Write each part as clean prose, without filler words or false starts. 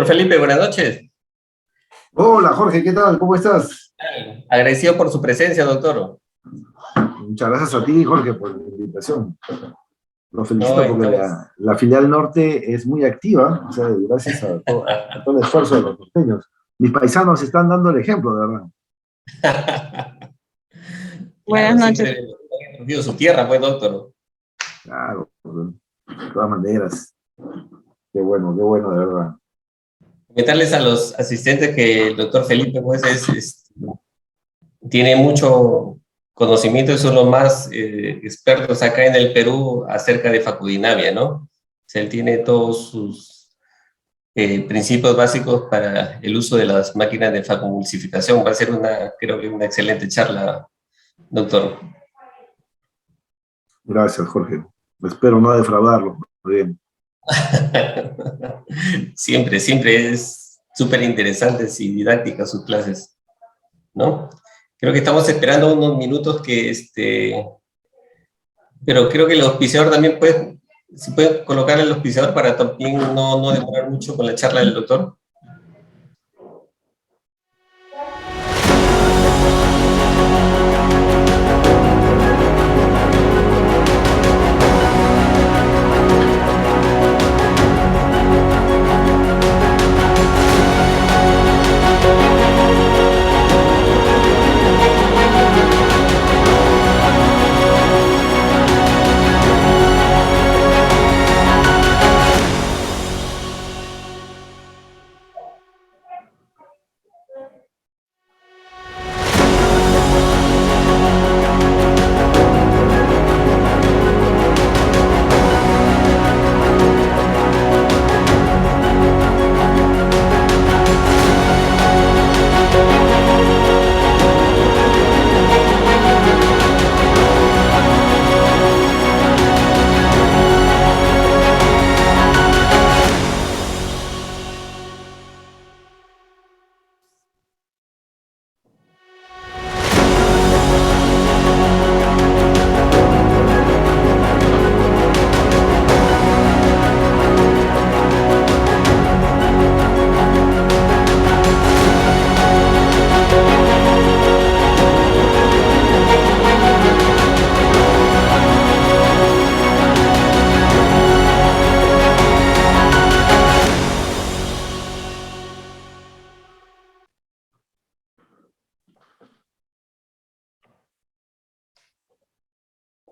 Doctor Felipe, buenas noches. Hola Jorge, ¿qué tal? ¿Cómo estás? Agradecido por su presencia, doctor. Muchas gracias a ti, Jorge, por la invitación. Lo No, felicito porque estamos. la filial norte es muy activa, o sea, gracias a todo el esfuerzo de los norteños. Mis paisanos están dando el ejemplo, de verdad. Buenas Claro, noches. siempre han escogido su tierra, pues, doctor. Claro, de todas maneras. Qué bueno, de verdad. Comentarles a los asistentes que el doctor Felipe, pues, tiene mucho conocimiento, es uno de los más expertos acá en el Perú acerca de facudinamia, ¿no? O sea, él tiene todos sus principios básicos para el uso de las máquinas de facomulsificación. Va a ser creo que una excelente charla, doctor. Gracias, Jorge. Espero no defraudarlo. Muy bien. Siempre es súper interesantes y didácticas sus clases, ¿no? Creo que estamos esperando unos minutos pero creo que el auspiciador también si puede colocar el auspiciador para también no demorar mucho con la charla del doctor.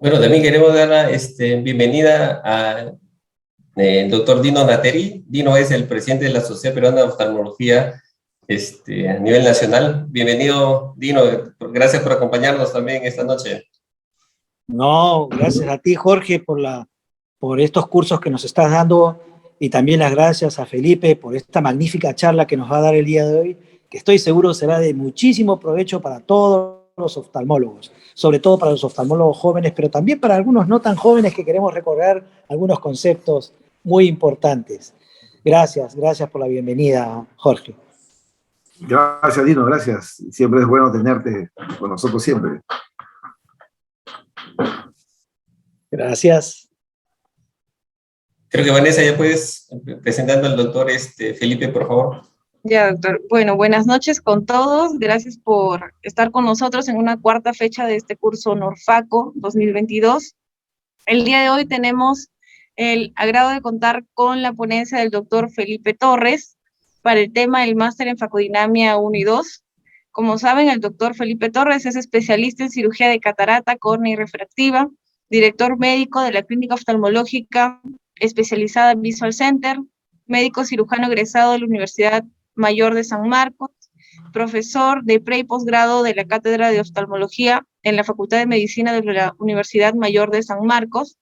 Bueno, también queremos dar la bienvenida al doctor Dino Nateri. Dino es el presidente de la Sociedad Peruana de Oftalmología a nivel nacional. Bienvenido, Dino. Gracias por acompañarnos también esta noche. No, gracias a ti, Jorge, por estos cursos que nos estás dando y también las gracias a Felipe por esta magnífica charla que nos va a dar el día de hoy, que estoy seguro será de muchísimo provecho para todos los oftalmólogos, sobre todo para los oftalmólogos jóvenes, pero también para algunos no tan jóvenes que queremos recordar algunos conceptos muy importantes. Gracias por la bienvenida, Jorge. Gracias, Dino, gracias. Siempre es bueno tenerte con nosotros siempre. Gracias. Creo que Vanessa ya puedes presentando al doctor Felipe, por favor. Ya, doctor. Bueno, buenas noches con todos. Gracias por estar con nosotros en una cuarta fecha de este curso Norfaco 2022. El día de hoy tenemos el agrado de contar con la ponencia del doctor Felipe Torres para el tema del máster en facodinamia 1 y 2. Como saben, el doctor Felipe Torres es especialista en cirugía de catarata, córnea y refractiva, director médico de la clínica oftalmológica especializada en Visual Center, médico cirujano egresado de la Universidad Mayor de San Marcos, profesor de pre y posgrado de la Cátedra de Oftalmología en la Facultad de Medicina de la Universidad Mayor de San Marcos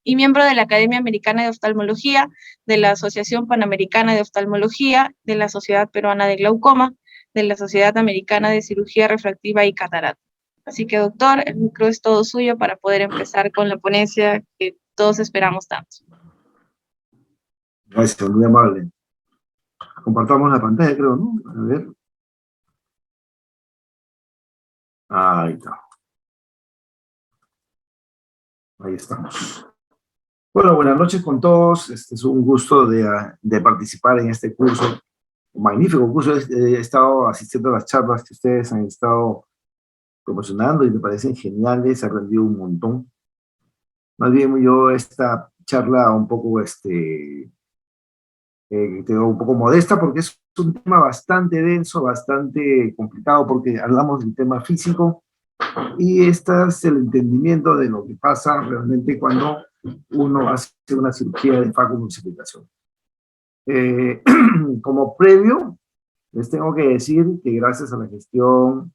y miembro de la Academia Americana de Oftalmología, de la Asociación Panamericana de Oftalmología, de la Sociedad Peruana de Glaucoma, de la Sociedad Americana de Cirugía Refractiva y Catarata. Así que, doctor, el micro es todo suyo para poder empezar con la ponencia que todos esperamos tanto. Gracias, muy amable. Compartamos la pantalla, creo, ¿no? A ver. Ahí está. Ahí estamos. Bueno, buenas noches con todos. Es un gusto de participar en este curso, un magnífico curso. He estado asistiendo a las charlas que ustedes han estado promocionando y me parecen geniales, he aprendido un montón. Más bien yo esta charla un poco, tengo un poco modesta porque es un tema bastante denso, bastante complicado porque hablamos del tema físico y este es el entendimiento de lo que pasa realmente cuando uno hace una cirugía de facomulsificación. Como previo, les tengo que decir que gracias a la gestión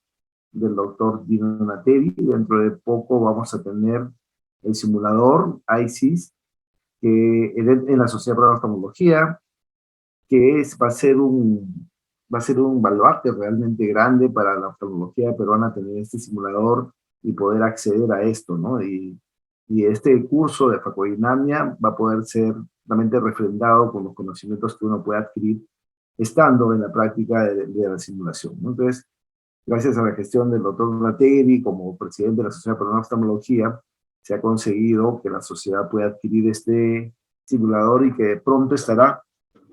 del doctor Dino Nateri, dentro de poco vamos a tener el simulador ICIS que en la Sociedad para la Oftalmología, que va a ser un baluarte realmente grande para la oftalmología peruana tener este simulador y poder acceder a esto, ¿no? Y este curso de facodinamia va a poder ser realmente refrendado con los conocimientos que uno puede adquirir estando en la práctica de la simulación, ¿no? Entonces, gracias a la gestión del doctor Nateri como presidente de la Sociedad Peruana de Oftalmología, se ha conseguido que la sociedad pueda adquirir este simulador y que pronto estará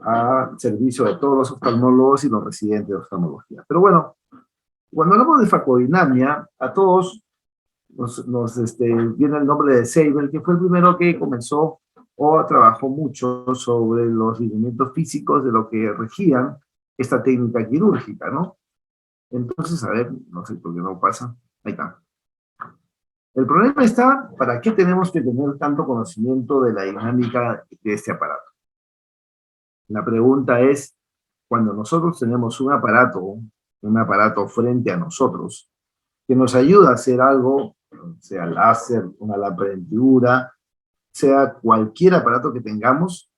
a servicio de todos los oftalmólogos y los residentes de oftalmología. Pero bueno, cuando hablamos de facodinamia, a todos viene el nombre de Seibel, que fue el primero que comenzó o trabajó mucho sobre los lineamientos físicos de lo que regían esta técnica quirúrgica, ¿no? Entonces, a ver, no sé por qué no pasa. Ahí está. El problema está, ¿para qué tenemos que tener tanto conocimiento de la dinámica de este aparato? La pregunta es, cuando nosotros tenemos un aparato frente a nosotros, que nos ayuda a hacer algo, sea láser, una lámpara de hendidura, sea cualquier aparato que tengamos,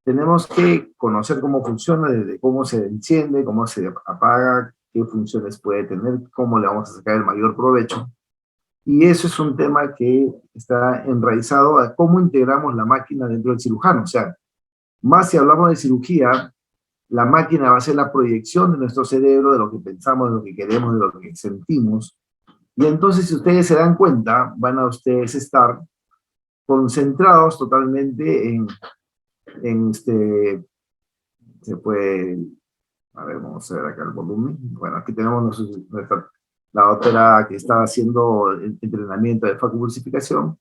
tenemos que conocer cómo funciona, desde cómo se enciende, cómo se apaga, qué funciones puede tener, cómo le vamos a sacar el mayor provecho. Y eso es un tema que está enraizado a cómo integramos la máquina dentro del cirujano. O sea, más si hablamos de cirugía, la máquina va a ser la proyección de nuestro cerebro, de lo que pensamos, de lo que queremos, de lo que sentimos. Y entonces, si ustedes se dan cuenta, van a ustedes estar concentrados totalmente se puede, a ver, vamos a ver acá el volumen. Bueno, aquí tenemos la doctora que está haciendo el entrenamiento de facomulsificación.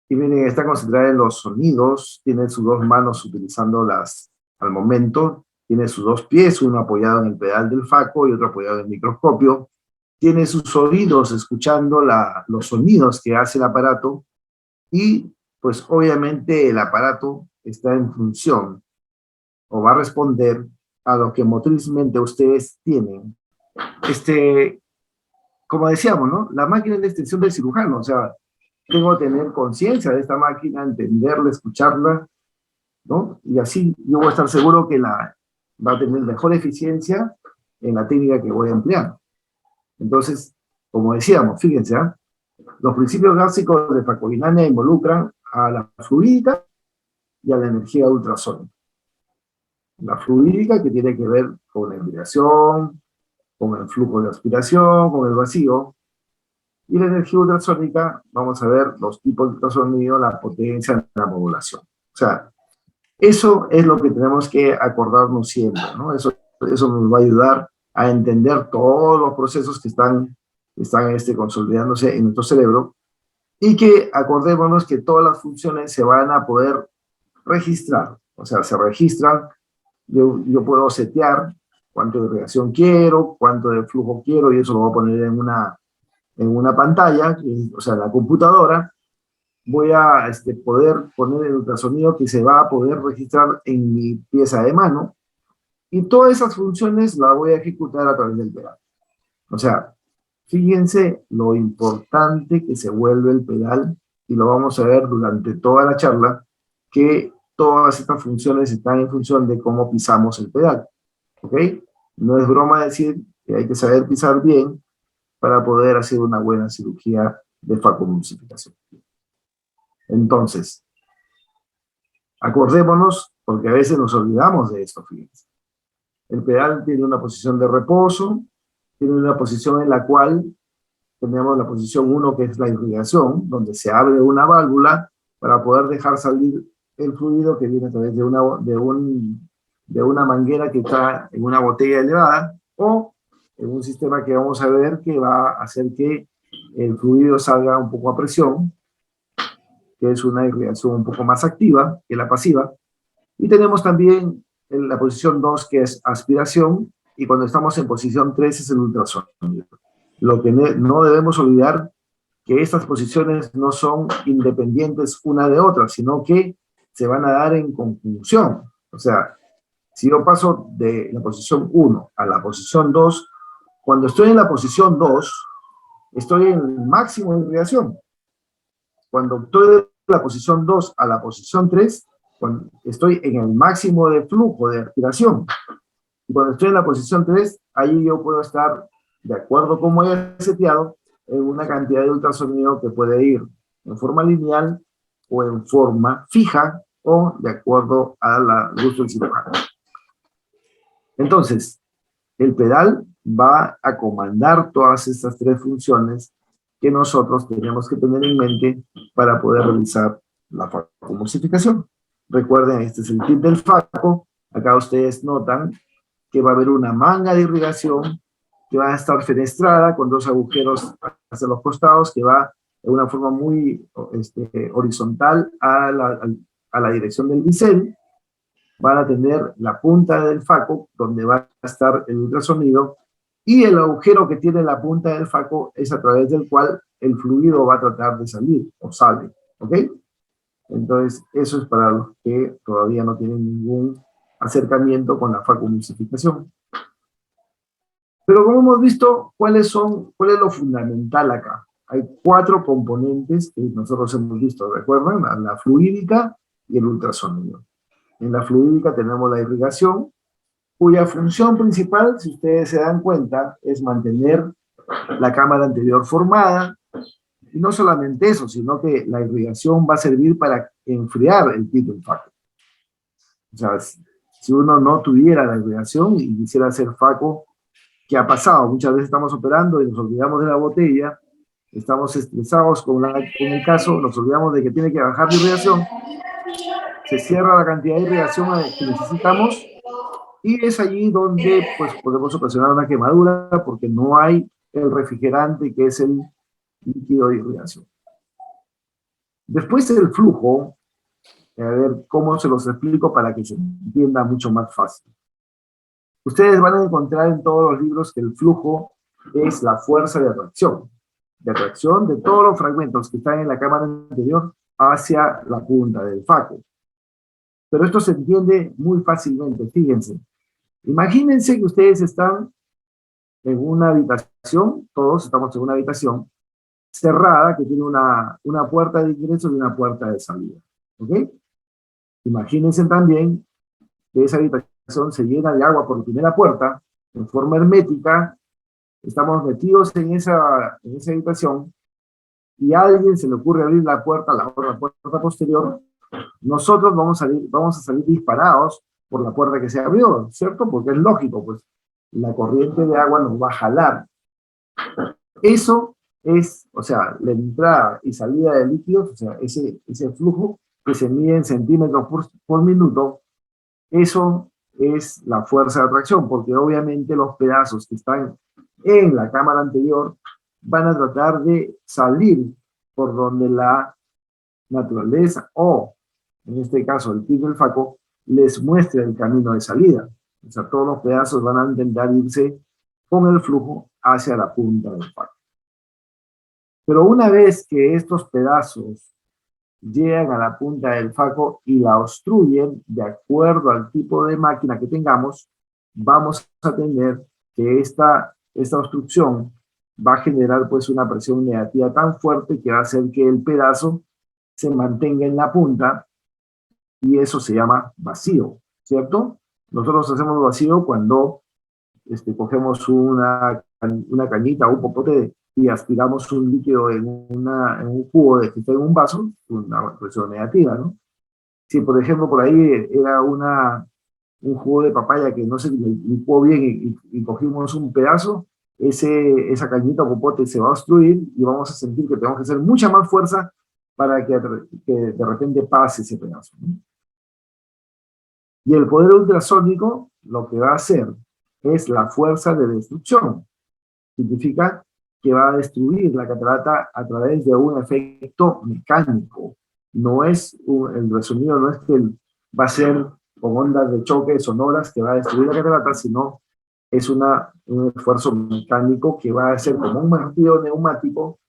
Y miren, está concentrada en los sonidos, tiene sus dos manos utilizándolas al momento, tiene sus dos pies, uno apoyado en el pedal del faco y otro apoyado en el microscopio, tiene sus oídos escuchando los sonidos que hace el aparato y pues obviamente el aparato está en función o va a responder a lo que motrizmente ustedes tienen. Como decíamos, ¿no? La máquina es la extensión del cirujano, o sea, tengo que tener conciencia de esta máquina, entenderla, escucharla, ¿no? Y así yo voy a estar seguro que va a tener mejor eficiencia en la técnica que voy a emplear. Entonces, como decíamos, fíjense, ¿eh? Los principios básicos de facodinamia involucran a la fluídica y a la energía ultrasónica. La fluídica, que tiene que ver con la irrigación, con el flujo de aspiración, con el vacío, y la energía ultrasónica, vamos a ver los tipos de ultrasonido, la potencia, la modulación. O sea, eso es lo que tenemos que acordarnos siempre, ¿no? Eso nos va a ayudar a entender todos los procesos que están consolidándose en nuestro cerebro y que acordémonos que todas las funciones se van a poder registrar. O sea, se registran, yo puedo setear cuánto de irrigación quiero, cuánto de flujo quiero, y eso lo voy a poner en una pantalla, o sea, en la computadora. Voy a poder poner el ultrasonido que se va a poder registrar en mi pieza de mano, y todas esas funciones las voy a ejecutar a través del pedal. O sea, fíjense lo importante que se vuelve el pedal, y lo vamos a ver durante toda la charla, que todas estas funciones están en función de cómo pisamos el pedal. ¿Ok? No es broma decir que hay que saber pisar bien para poder hacer una buena cirugía de facomulsificación. Entonces, acordémonos, porque a veces nos olvidamos de esto, fíjense. El pedal tiene una posición de reposo, tiene una posición en la cual tenemos la posición 1, que es la irrigación, donde se abre una válvula para poder dejar salir el fluido que viene a través de una manguera que está en una botella elevada, o en un sistema que vamos a ver que va a hacer que el fluido salga un poco a presión, que es una irrigación un poco más activa que la pasiva. Y tenemos también en la posición 2, que es aspiración, y cuando estamos en posición 3 es el ultrasonido. Lo que no debemos olvidar que estas posiciones no son independientes una de otra, sino que se van a dar en conjunción. O sea, si yo paso de la posición 1 a la posición 2, cuando estoy en la posición 2, estoy en el máximo de irrigación. Cuando estoy de la posición 2 a la posición 3, estoy en el máximo de flujo de aspiración. Y cuando estoy en la posición 3, ahí yo puedo estar, de acuerdo como haya seteado, en una cantidad de ultrasonido que puede ir en forma lineal o en forma fija o de acuerdo al gusto del cirujano. Entonces, el pedal va a comandar todas estas tres funciones que nosotros tenemos que tener en mente para poder realizar la facomulsificación. Recuerden, este es el tip del faco. Acá ustedes notan que va a haber una manga de irrigación que va a estar fenestrada con dos agujeros hacia los costados, que va de una forma muy horizontal a la dirección del bisel. Van a tener la punta del faco, donde va a estar el ultrasonido, y el agujero que tiene la punta del faco es a través del cual el fluido va a tratar de salir, o sale, ¿ok? Entonces, eso es para los que todavía no tienen ningún acercamiento con la facomulsificación. Pero como hemos visto, ¿cuál es lo fundamental acá? Hay 4 componentes que nosotros hemos visto, ¿recuerdan? La fluídica y el ultrasonido. En la fluídica tenemos la irrigación, cuya función principal, si ustedes se dan cuenta, es mantener la cámara anterior formada. Y no solamente eso, sino que la irrigación va a servir para enfriar el pit del faco. O sea, si uno no tuviera la irrigación y quisiera hacer faco, ¿qué ha pasado? Muchas veces estamos operando y nos olvidamos de la botella, estamos estresados con el caso, nos olvidamos de que tiene que bajar la irrigación, se cierra la cantidad de irrigación que necesitamos, y es allí donde pues, podemos ocasionar una quemadura porque no hay el refrigerante que es el líquido de irrigación. Después del flujo, a ver cómo se los explico para que se entienda mucho más fácil. Ustedes van a encontrar en todos los libros que el flujo es la fuerza de atracción de todos los fragmentos que están en la cámara anterior hacia la punta del faco. Pero esto se entiende muy fácilmente, fíjense. Imagínense que ustedes están en una habitación, todos estamos en una habitación cerrada que tiene una puerta de ingreso y una puerta de salida. ¿Ok? Imagínense también que esa habitación se llena de agua por la primera puerta, en forma hermética, estamos metidos en esa habitación, y a alguien se le ocurre abrir la puerta posterior, nosotros vamos a salir disparados por la puerta que se abrió, ¿cierto? Porque es lógico, pues la corriente de agua nos va a jalar. Eso es, o sea, la entrada y salida de líquidos, o sea, ese flujo que se mide en centímetros por minuto, eso es la fuerza de atracción, porque obviamente los pedazos que están en la cámara anterior van a tratar de salir por donde la naturaleza, o en este caso el pit del faco, les muestra el camino de salida. O sea, todos los pedazos van a intentar irse con el flujo hacia la punta del faco. Pero una vez que estos pedazos llegan a la punta del faco y la obstruyen, de acuerdo al tipo de máquina que tengamos, vamos a tener que esta obstrucción va a generar pues una presión negativa tan fuerte que va a hacer que el pedazo se mantenga en la punta, y eso se llama vacío, ¿cierto? Nosotros hacemos vacío cuando cogemos una cañita o un popote y aspiramos un líquido en un cubo que está en un vaso, una presión negativa, ¿no? Si, por ejemplo, por ahí era un jugo de papaya que no se licuó bien y cogimos un pedazo, esa cañita o popote se va a obstruir y vamos a sentir que tenemos que hacer mucha más fuerza para que de repente pase ese pedazo, ¿no? Y el poder ultrasónico lo que va a hacer es la fuerza de destrucción. Significa que va a destruir la catarata a través de un efecto mecánico. No es el resonido no es que va a ser con ondas de choque sonoras que va a destruir la catarata, sino es un esfuerzo mecánico que va a ser como un martillo neumático,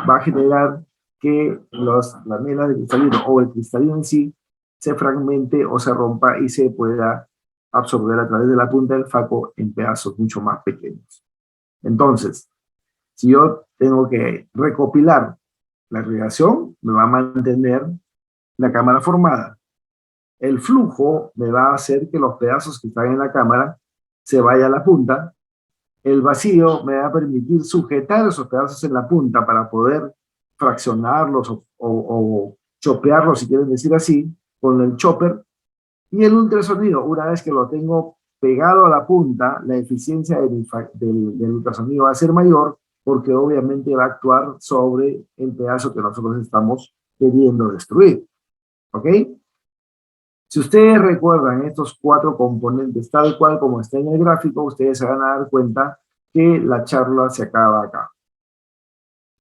va a generar que las lamelas de cristalino o el cristalino en sí se fragmente o se rompa y se pueda absorber a través de la punta del faco en pedazos mucho más pequeños. Entonces, si yo tengo que recopilar la irrigación, me va a mantener la cámara formada. El flujo me va a hacer que los pedazos que están en la cámara se vayan a la punta. El vacío me va a permitir sujetar esos pedazos en la punta para poder fraccionarlos o chopearlos, si quieren decir así, con el chopper. Y el ultrasonido, una vez que lo tengo pegado a la punta, la eficiencia del ultrasonido va a ser mayor porque obviamente va a actuar sobre el pedazo que nosotros estamos queriendo destruir. ¿Ok? Si ustedes recuerdan estos 4 componentes, tal cual como está en el gráfico, ustedes se van a dar cuenta que la charla se acaba acá.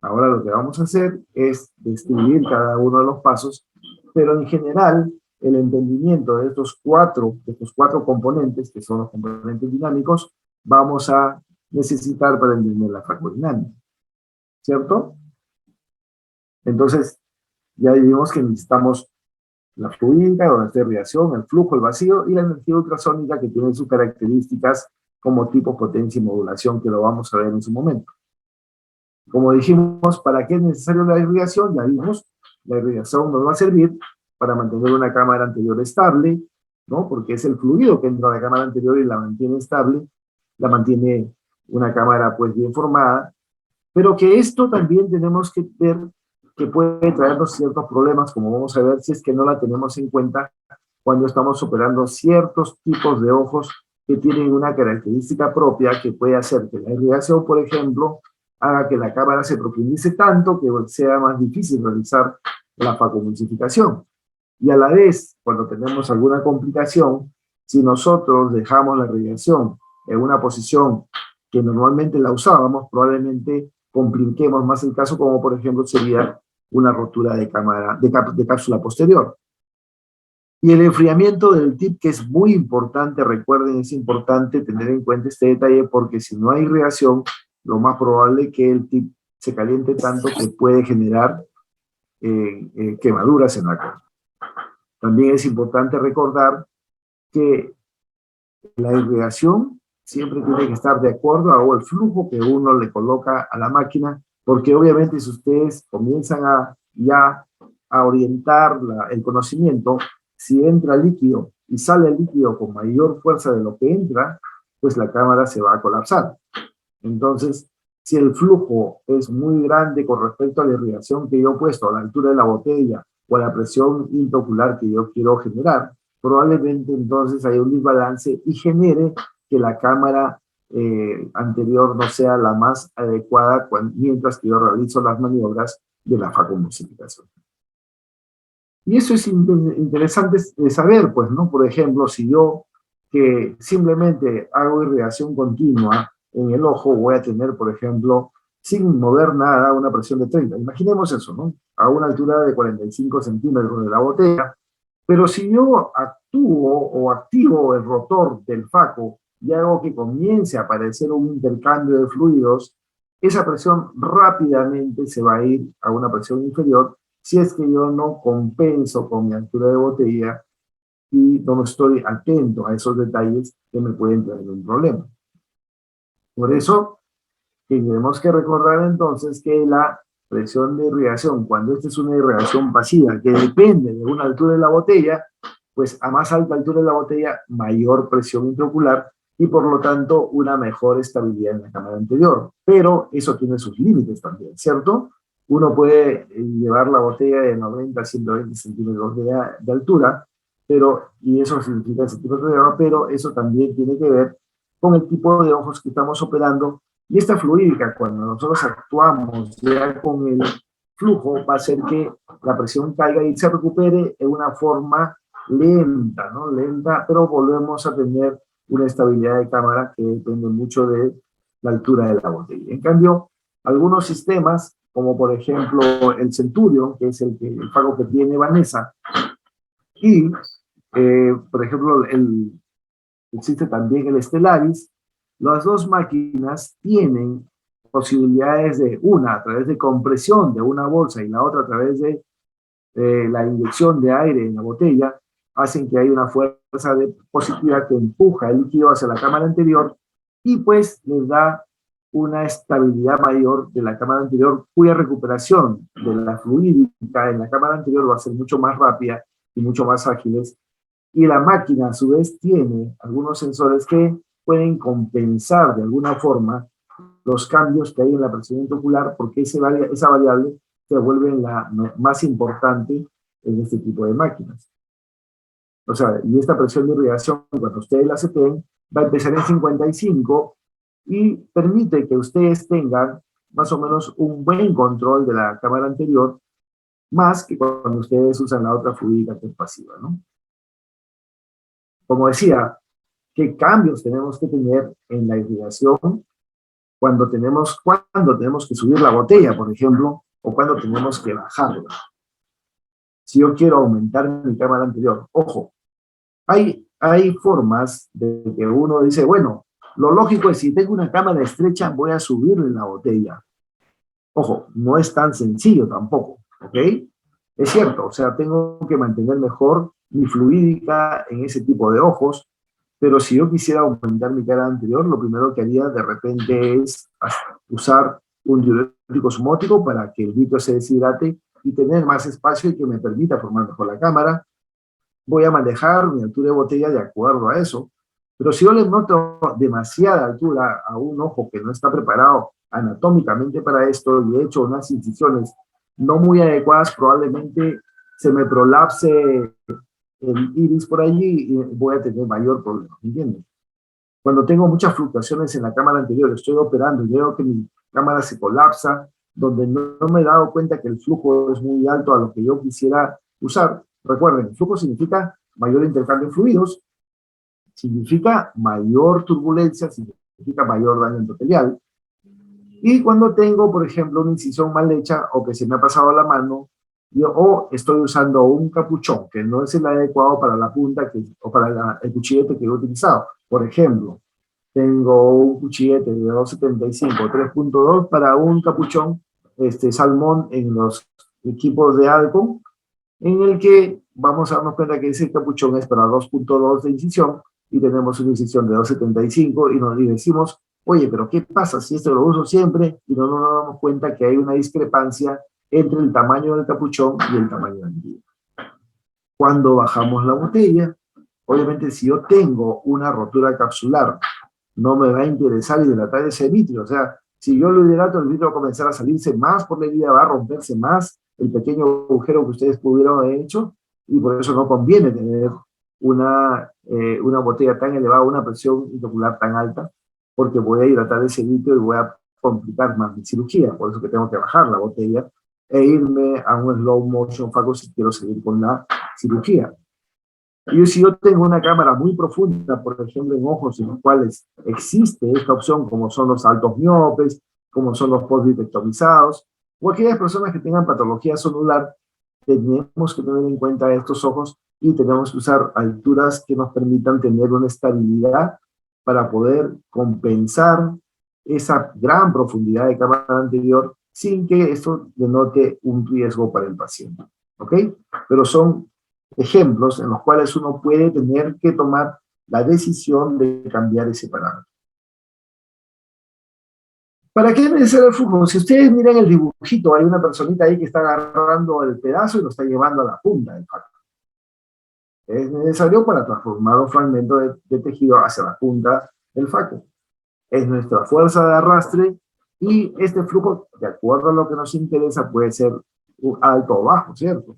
Ahora lo que vamos a hacer es describir cada uno de los pasos, pero en general el entendimiento de estos cuatro componentes, que son los componentes dinámicos, vamos a necesitar para entender la facodinámica, ¿cierto? Entonces, ya vimos que necesitamos la fluídica, donde está irrigación, el flujo, el vacío, y la energía ultrasónica, que tiene sus características como tipo, potencia y modulación, que lo vamos a ver en su momento. Como dijimos, ¿para qué es necesario la irrigación? Ya vimos, la irrigación nos va a servir para mantener una cámara anterior estable, ¿no? Porque es el fluido que entra a la cámara anterior y la mantiene estable, la mantiene una cámara pues bien formada, pero que esto también tenemos que ver que puede traernos ciertos problemas, como vamos a ver si es que no la tenemos en cuenta cuando estamos operando ciertos tipos de ojos que tienen una característica propia que puede hacer que la irrigación, por ejemplo, haga que la cámara se profundice tanto que sea más difícil realizar la facomulsificación. Y a la vez, cuando tenemos alguna complicación, si nosotros dejamos la irrigación en una posición que normalmente la usábamos, probablemente compliquemos más el caso, como por ejemplo sería una rotura de cámara, de cápsula posterior. Y el enfriamiento del tip, que es muy importante, recuerden, es importante tener en cuenta este detalle, porque si no hay irrigación, lo más probable es que el tip se caliente tanto que puede generar quemaduras en la cámara. También es importante recordar que la irrigación siempre tiene que estar de acuerdo al flujo que uno le coloca a la máquina, porque obviamente si ustedes comienzan a orientar el conocimiento, si entra líquido y sale el líquido con mayor fuerza de lo que entra, pues la cámara se va a colapsar. Entonces, si el flujo es muy grande con respecto a la irrigación que yo he puesto a la altura de la botella o a la presión intraocular que yo quiero generar, probablemente entonces hay un desbalance y genere que la cámara anterior no sea la más adecuada mientras que yo realizo las maniobras de la facomulsificación. Y eso es interesante de saber, pues, ¿no? Por ejemplo, si yo que simplemente hago irrigación continua en el ojo, voy a tener, por ejemplo, sin mover nada, una presión de 30. Imaginemos eso, ¿no? A una altura de 45 centímetros de la botella. Pero si yo actúo o activo el rotor del faco y hago que comience a aparecer un intercambio de fluidos, esa presión rápidamente se va a ir a una presión inferior si es que yo no compenso con mi altura de botella y no estoy atento a esos detalles que me pueden traer un problema. Por eso, tenemos que recordar entonces que la presión de irrigación, cuando esta es una irrigación pasiva que depende de una altura de la botella, pues a más alta altura de la botella, mayor presión intraocular y por lo tanto una mejor estabilidad en la cámara anterior. Pero eso tiene sus límites también, ¿cierto? Uno puede llevar la botella de 90 a 120 centímetros de altura, y eso significa centímetros de agua, pero eso también tiene que ver con el tipo de ojos que estamos operando. Y esta fluídica, cuando nosotros actuamos ya con flujo va a hacer que la presión caiga y se recupere en una forma lenta, ¿no? Lenta, pero volvemos a tener una estabilidad de cámara que depende mucho de la altura de la botella. En cambio, algunos sistemas, como por ejemplo el Centurion, que es el faco que tiene Vanessa, y por ejemplo existe también el Stellaris, las dos máquinas tienen posibilidades de una a través de compresión de una bolsa y la otra a través de la inyección de aire en la botella, hacen que haya una fuerza de positiva que empuja el líquido hacia la cámara anterior y pues les da una estabilidad mayor de la cámara anterior, cuya recuperación de la fluídica en la cámara anterior va a ser mucho más rápida y mucho más ágiles. Y la máquina a su vez tiene algunos sensores que pueden compensar de alguna forma los cambios que hay en la presión ocular, porque esa variable se vuelve la más importante en este tipo de máquinas. O sea, y esta presión de irrigación, cuando ustedes la seten, va a empezar en 55 y permite que ustedes tengan más o menos un buen control de la cámara anterior, más que cuando ustedes usan la otra fluídica que es pasiva, ¿no? Como decía, ¿qué cambios tenemos que tener en la irrigación cuando tenemos que subir la botella, por ejemplo, o cuando tenemos que bajarla? Si yo quiero aumentar mi cámara anterior, ojo, hay formas de que uno dice, bueno, lo lógico es si tengo una cámara estrecha, voy a subirle la botella. Ojo, no es tan sencillo tampoco, ¿ok? Es cierto, o sea, tengo que mantener mejor mi fluídica en ese tipo de ojos, pero si yo quisiera aumentar mi cara anterior, lo primero que haría de repente es usar un diurético osmótico para que el líquido se deshidrate y tener más espacio y que me permita formar mejor la cámara. Voy a manejar mi altura de botella de acuerdo a eso. Pero si yo le noto demasiada altura a un ojo que no está preparado anatómicamente para esto y he hecho unas incisiones no muy adecuadas, probablemente se me prolapse el iris por allí y voy a tener mayor problema, ¿entienden? Cuando tengo muchas fluctuaciones en la cámara anterior, estoy operando y veo que mi cámara se colapsa, donde no me he dado cuenta que el flujo es muy alto a lo que yo quisiera usar. Recuerden, el flujo significa mayor intercambio de fluidos, significa mayor turbulencia, significa mayor daño endotelial. Y cuando tengo, por ejemplo, una incisión mal hecha o que se me ha pasado la mano, o estoy usando un capuchón que no es el adecuado para la punta o para el cuchillete que he utilizado. Por ejemplo, tengo un cuchillete de 2.75, 3.2 para un capuchón salmón en los equipos de Alcon, en el que vamos a darnos cuenta que ese capuchón es para 2.2 de incisión y tenemos una incisión de 2.75 y nos decimos, oye, pero ¿qué pasa si esto lo uso siempre? Y no nos damos cuenta que hay una discrepancia entre el tamaño del capuchón y el tamaño del líquido. Cuando bajamos la botella, obviamente si yo tengo una rotura capsular, no me va a interesar hidratar ese vitrio. O sea, si yo lo hidrato, el vitrio va a comenzar a salirse más por la herida, va a romperse más el pequeño agujero que ustedes pudieron haber hecho, y por eso no conviene tener una botella tan elevada, una presión intraocular tan alta, porque voy a hidratar ese vitrio y voy a complicar más mi cirugía. Por eso que tengo que bajar la botella e irme a un slow motion faco si quiero seguir con la cirugía. Y si yo tengo una cámara muy profunda, por ejemplo, en ojos en los cuales existe esta opción, como son los altos miopes, como son los postvitrectomizados, o aquellas personas que tengan patología celular, tenemos que tener en cuenta estos ojos y tenemos que usar alturas que nos permitan tener una estabilidad para poder compensar esa gran profundidad de cámara anterior sin que esto denote un riesgo para el paciente. ¿Ok? Pero son ejemplos en los cuales uno puede tener que tomar la decisión de cambiar ese parámetro. ¿Para qué es necesario el flujo? Si ustedes miran el dibujito, hay una personita ahí que está agarrando el pedazo y lo está llevando a la punta del faco. Es necesario para transformar un fragmento de tejido hacia la punta del faco. Es nuestra fuerza de arrastre y este flujo, de acuerdo a lo que nos interesa, puede ser alto o bajo, ¿cierto?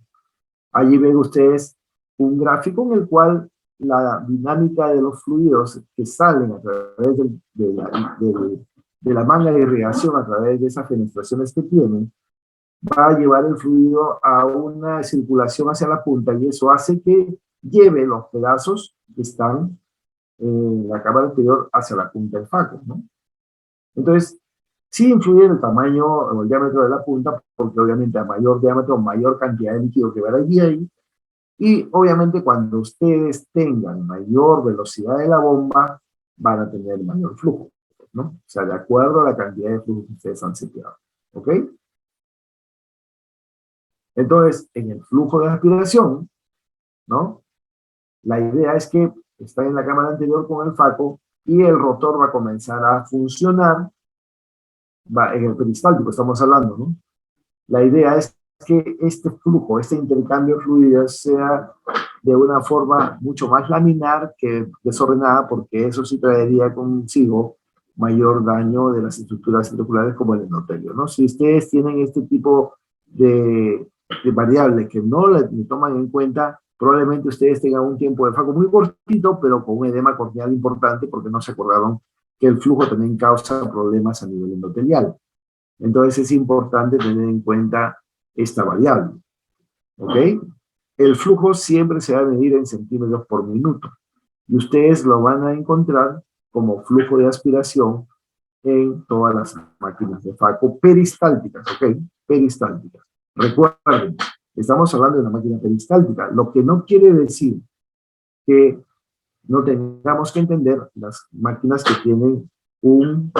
Allí ven ustedes un gráfico en el cual la dinámica de los fluidos que salen a través de la manga de irrigación, a través de esas fenestraciones que tienen, va a llevar el fluido a una circulación hacia la punta y eso hace que lleve los pedazos que están en la cámara anterior hacia la punta del faco, ¿no? Entonces, sí influye el tamaño o el diámetro de la punta, porque obviamente a mayor diámetro, mayor cantidad de líquido que va a ir ahí, y obviamente cuando ustedes tengan mayor velocidad de la bomba, van a tener mayor flujo, ¿no? O sea, de acuerdo a la cantidad de flujo que ustedes han seteado, ¿ok? Entonces, en el flujo de aspiración, ¿no? La idea es que está en la cámara anterior con el faco y el rotor va a comenzar a funcionar, en el peristáltico estamos hablando, ¿no? La idea es que este flujo, este intercambio de fluidos sea de una forma mucho más laminar que desordenada, porque eso sí traería consigo mayor daño de las estructuras circulares como el endotelio, ¿no? Si ustedes tienen este tipo de variables que no le toman en cuenta, probablemente ustedes tengan un tiempo de faco muy cortito, pero con un edema corneal importante, porque no se acordaron que el flujo también causa problemas a nivel endotelial. Entonces es importante tener en cuenta esta variable, ¿ok? El flujo siempre se va a medir en centímetros por minuto, y ustedes lo van a encontrar como flujo de aspiración en todas las máquinas de faco peristálticas, ¿ok? Peristálticas. Recuerden, estamos hablando de una máquina peristáltica, lo que no quiere decir que no tengamos que entender las máquinas que tienen un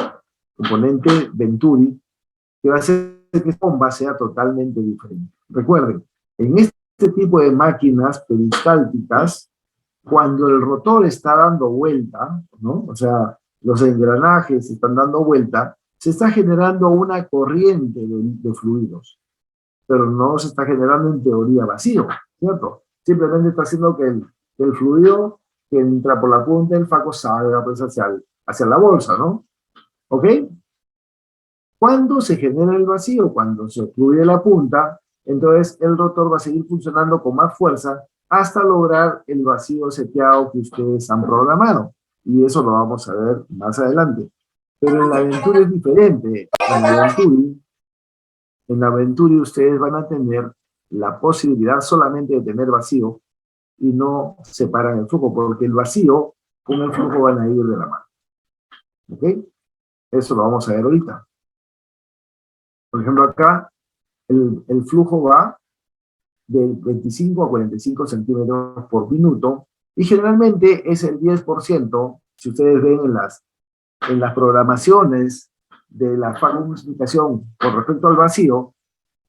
componente Venturi que va a hacer que la bomba sea totalmente diferente. Recuerden, en este tipo de máquinas peristálticas, cuando el rotor está dando vuelta, ¿no? O sea, los engranajes están dando vuelta, se está generando una corriente de fluidos, pero no se está generando en teoría vacío, ¿cierto? Simplemente está haciendo que el fluido que entra por la punta del faco salga pues hacia la bolsa, ¿no? ¿Ok? Cuando se genera el vacío, cuando se ocluye la punta, entonces el rotor va a seguir funcionando con más fuerza hasta lograr el vacío seteado que ustedes han programado. Y eso lo vamos a ver más adelante. Pero en la Venturi es diferente. En la Venturi ustedes van a tener la posibilidad solamente de tener vacío y no separan el flujo, porque el vacío con el flujo van a ir de la mano. ¿Ok? Eso lo vamos a ver ahorita. Por ejemplo, acá el flujo va de 25 a 45 centímetros por minuto y generalmente es el 10%, si ustedes ven en las programaciones de la fagomultiplicación con respecto al vacío,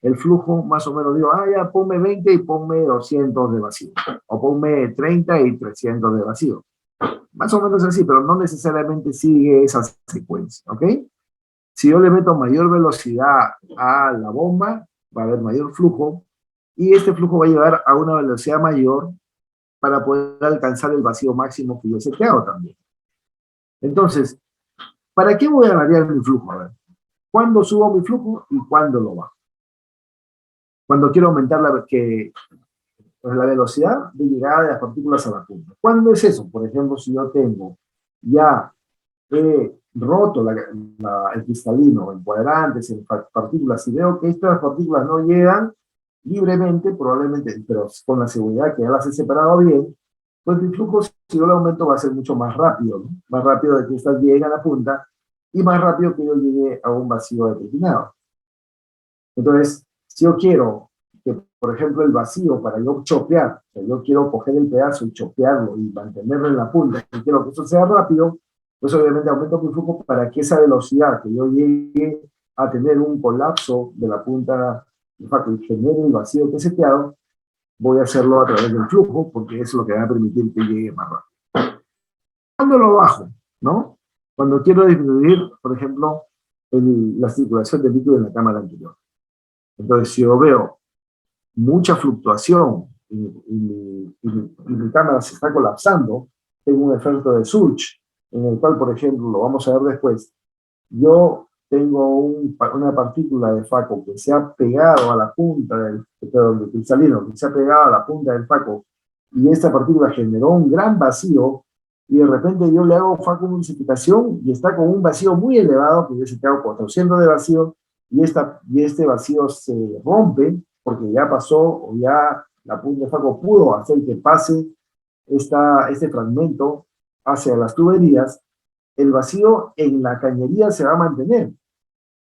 el flujo más o menos digo, ya ponme 20 y ponme 200 de vacío, o ponme 30 y 300 de vacío. Más o menos así, pero no necesariamente sigue esa secuencia, ¿ok? Si yo le meto mayor velocidad a la bomba, va a haber mayor flujo, y este flujo va a llevar a una velocidad mayor para poder alcanzar el vacío máximo que yo he seteado también. Entonces, ¿para qué voy a variar mi flujo? A ver, ¿cuándo subo mi flujo y cuándo lo bajo? Cuando quiero aumentar la velocidad de llegada de las partículas a la punta. ¿Cuándo es eso? Por ejemplo, si yo tengo ya roto el cristalino en cuadrantes, en partículas, y veo que estas partículas no llegan libremente, probablemente, pero con la seguridad que ya las he separado bien, pues mi flujo, si yo lo aumento, va a ser mucho más rápido, ¿no? Más rápido de que estas lleguen a la punta y más rápido que yo llegue a un vacío determinado. Entonces, si yo quiero que, por ejemplo, el vacío, para yo chopear, o sea, yo quiero coger el pedazo y chopearlo y mantenerlo en la punta, y quiero que eso sea rápido, pues obviamente aumento mi flujo para que esa velocidad que yo llegue a tener un colapso de la punta del faco y genere el vacío que he seteado, voy a hacerlo a través del flujo, porque eso es lo que va a permitir que llegue más rápido. ¿Cuándo lo bajo? ¿No? Cuando quiero disminuir, por ejemplo, la circulación del líquido en la cámara anterior. Entonces, si yo veo mucha fluctuación y mi cámara se está colapsando, tengo un efecto de surge, en el cual, por ejemplo, lo vamos a ver después, yo tengo una partícula de faco que se ha pegado a la punta del cristalino, que se ha pegado a la punta del faco, y esta partícula generó un gran vacío, y de repente yo le hago facomultiplicación y está con un vacío muy elevado, que yo se hago 400 de vacío, y este vacío se rompe porque ya pasó o ya la punta de faco pudo hacer que pase este fragmento hacia las tuberías, el vacío en la cañería se va a mantener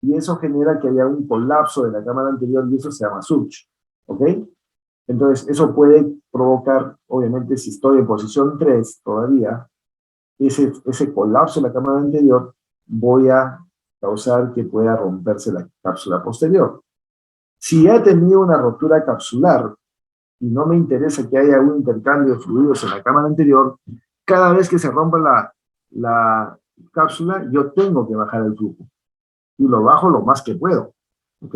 y eso genera que haya un colapso de la cámara anterior y eso se llama surge, ¿ok? Entonces, eso puede provocar, obviamente, si estoy en posición 3 todavía, ese colapso de la cámara anterior, voy a causar que pueda romperse la cápsula posterior. Si ya he tenido una rotura capsular y no me interesa que haya un intercambio de fluidos en la cámara anterior, cada vez que se rompa la cápsula, yo tengo que bajar el flujo. Y lo bajo lo más que puedo, ¿ok?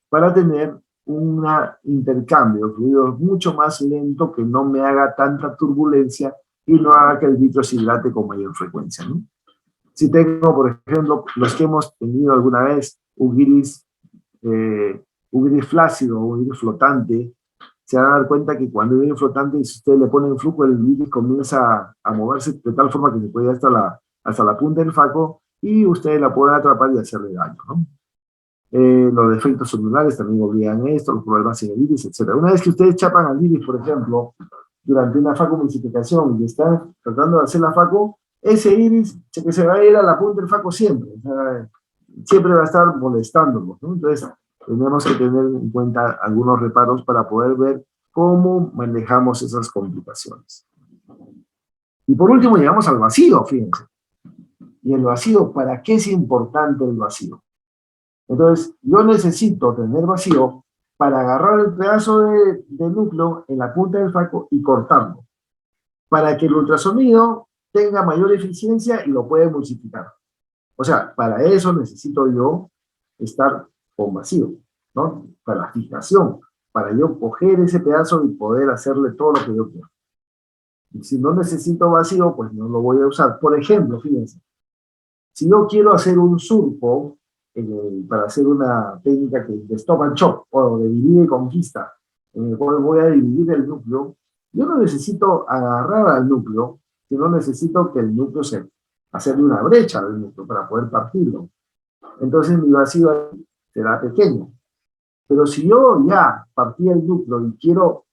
Para tener un intercambio de fluidos mucho más lento que no me haga tanta turbulencia y no haga que el vitro se dilate con mayor frecuencia, ¿no? Si tengo, por ejemplo, los que hemos tenido alguna vez un iris flácido o un iris flotante, se van a dar cuenta que cuando hay un iris flotante, si ustedes le ponen flujo, el iris comienza a moverse de tal forma que se puede ir hasta la punta del faco y ustedes la pueden atrapar y hacerle daño, ¿no? Los defectos celulares también obligan esto, los problemas en el iris, etc. Una vez que ustedes chapan al iris, por ejemplo, durante una facomulsificación y están tratando de hacer la faco, ese iris que se va a ir a la punta del faco siempre, o sea, siempre va a estar molestándolo, ¿no? Entonces, tenemos que tener en cuenta algunos reparos para poder ver cómo manejamos esas complicaciones. Y por último, llegamos al vacío, fíjense. Y el vacío, ¿para qué es importante el vacío? Entonces, yo necesito tener vacío para agarrar el pedazo de núcleo en la punta del faco y cortarlo, para que el ultrasonido tenga mayor eficiencia y lo pueda emulsificar. O sea, para eso necesito yo estar con vacío, ¿no? Para la fijación, para yo coger ese pedazo y poder hacerle todo lo que yo quiero. Y si no necesito vacío, pues no lo voy a usar. Por ejemplo, fíjense, si yo quiero hacer un surco para hacer una técnica de stop and chop o de divide y conquista, en el cual voy a dividir el núcleo, yo no necesito agarrar al núcleo, sino necesito que el núcleo hacerle una brecha al núcleo para poder partirlo. Entonces mi vacío será pequeño. Pero si yo ya partí el núcleo y quiero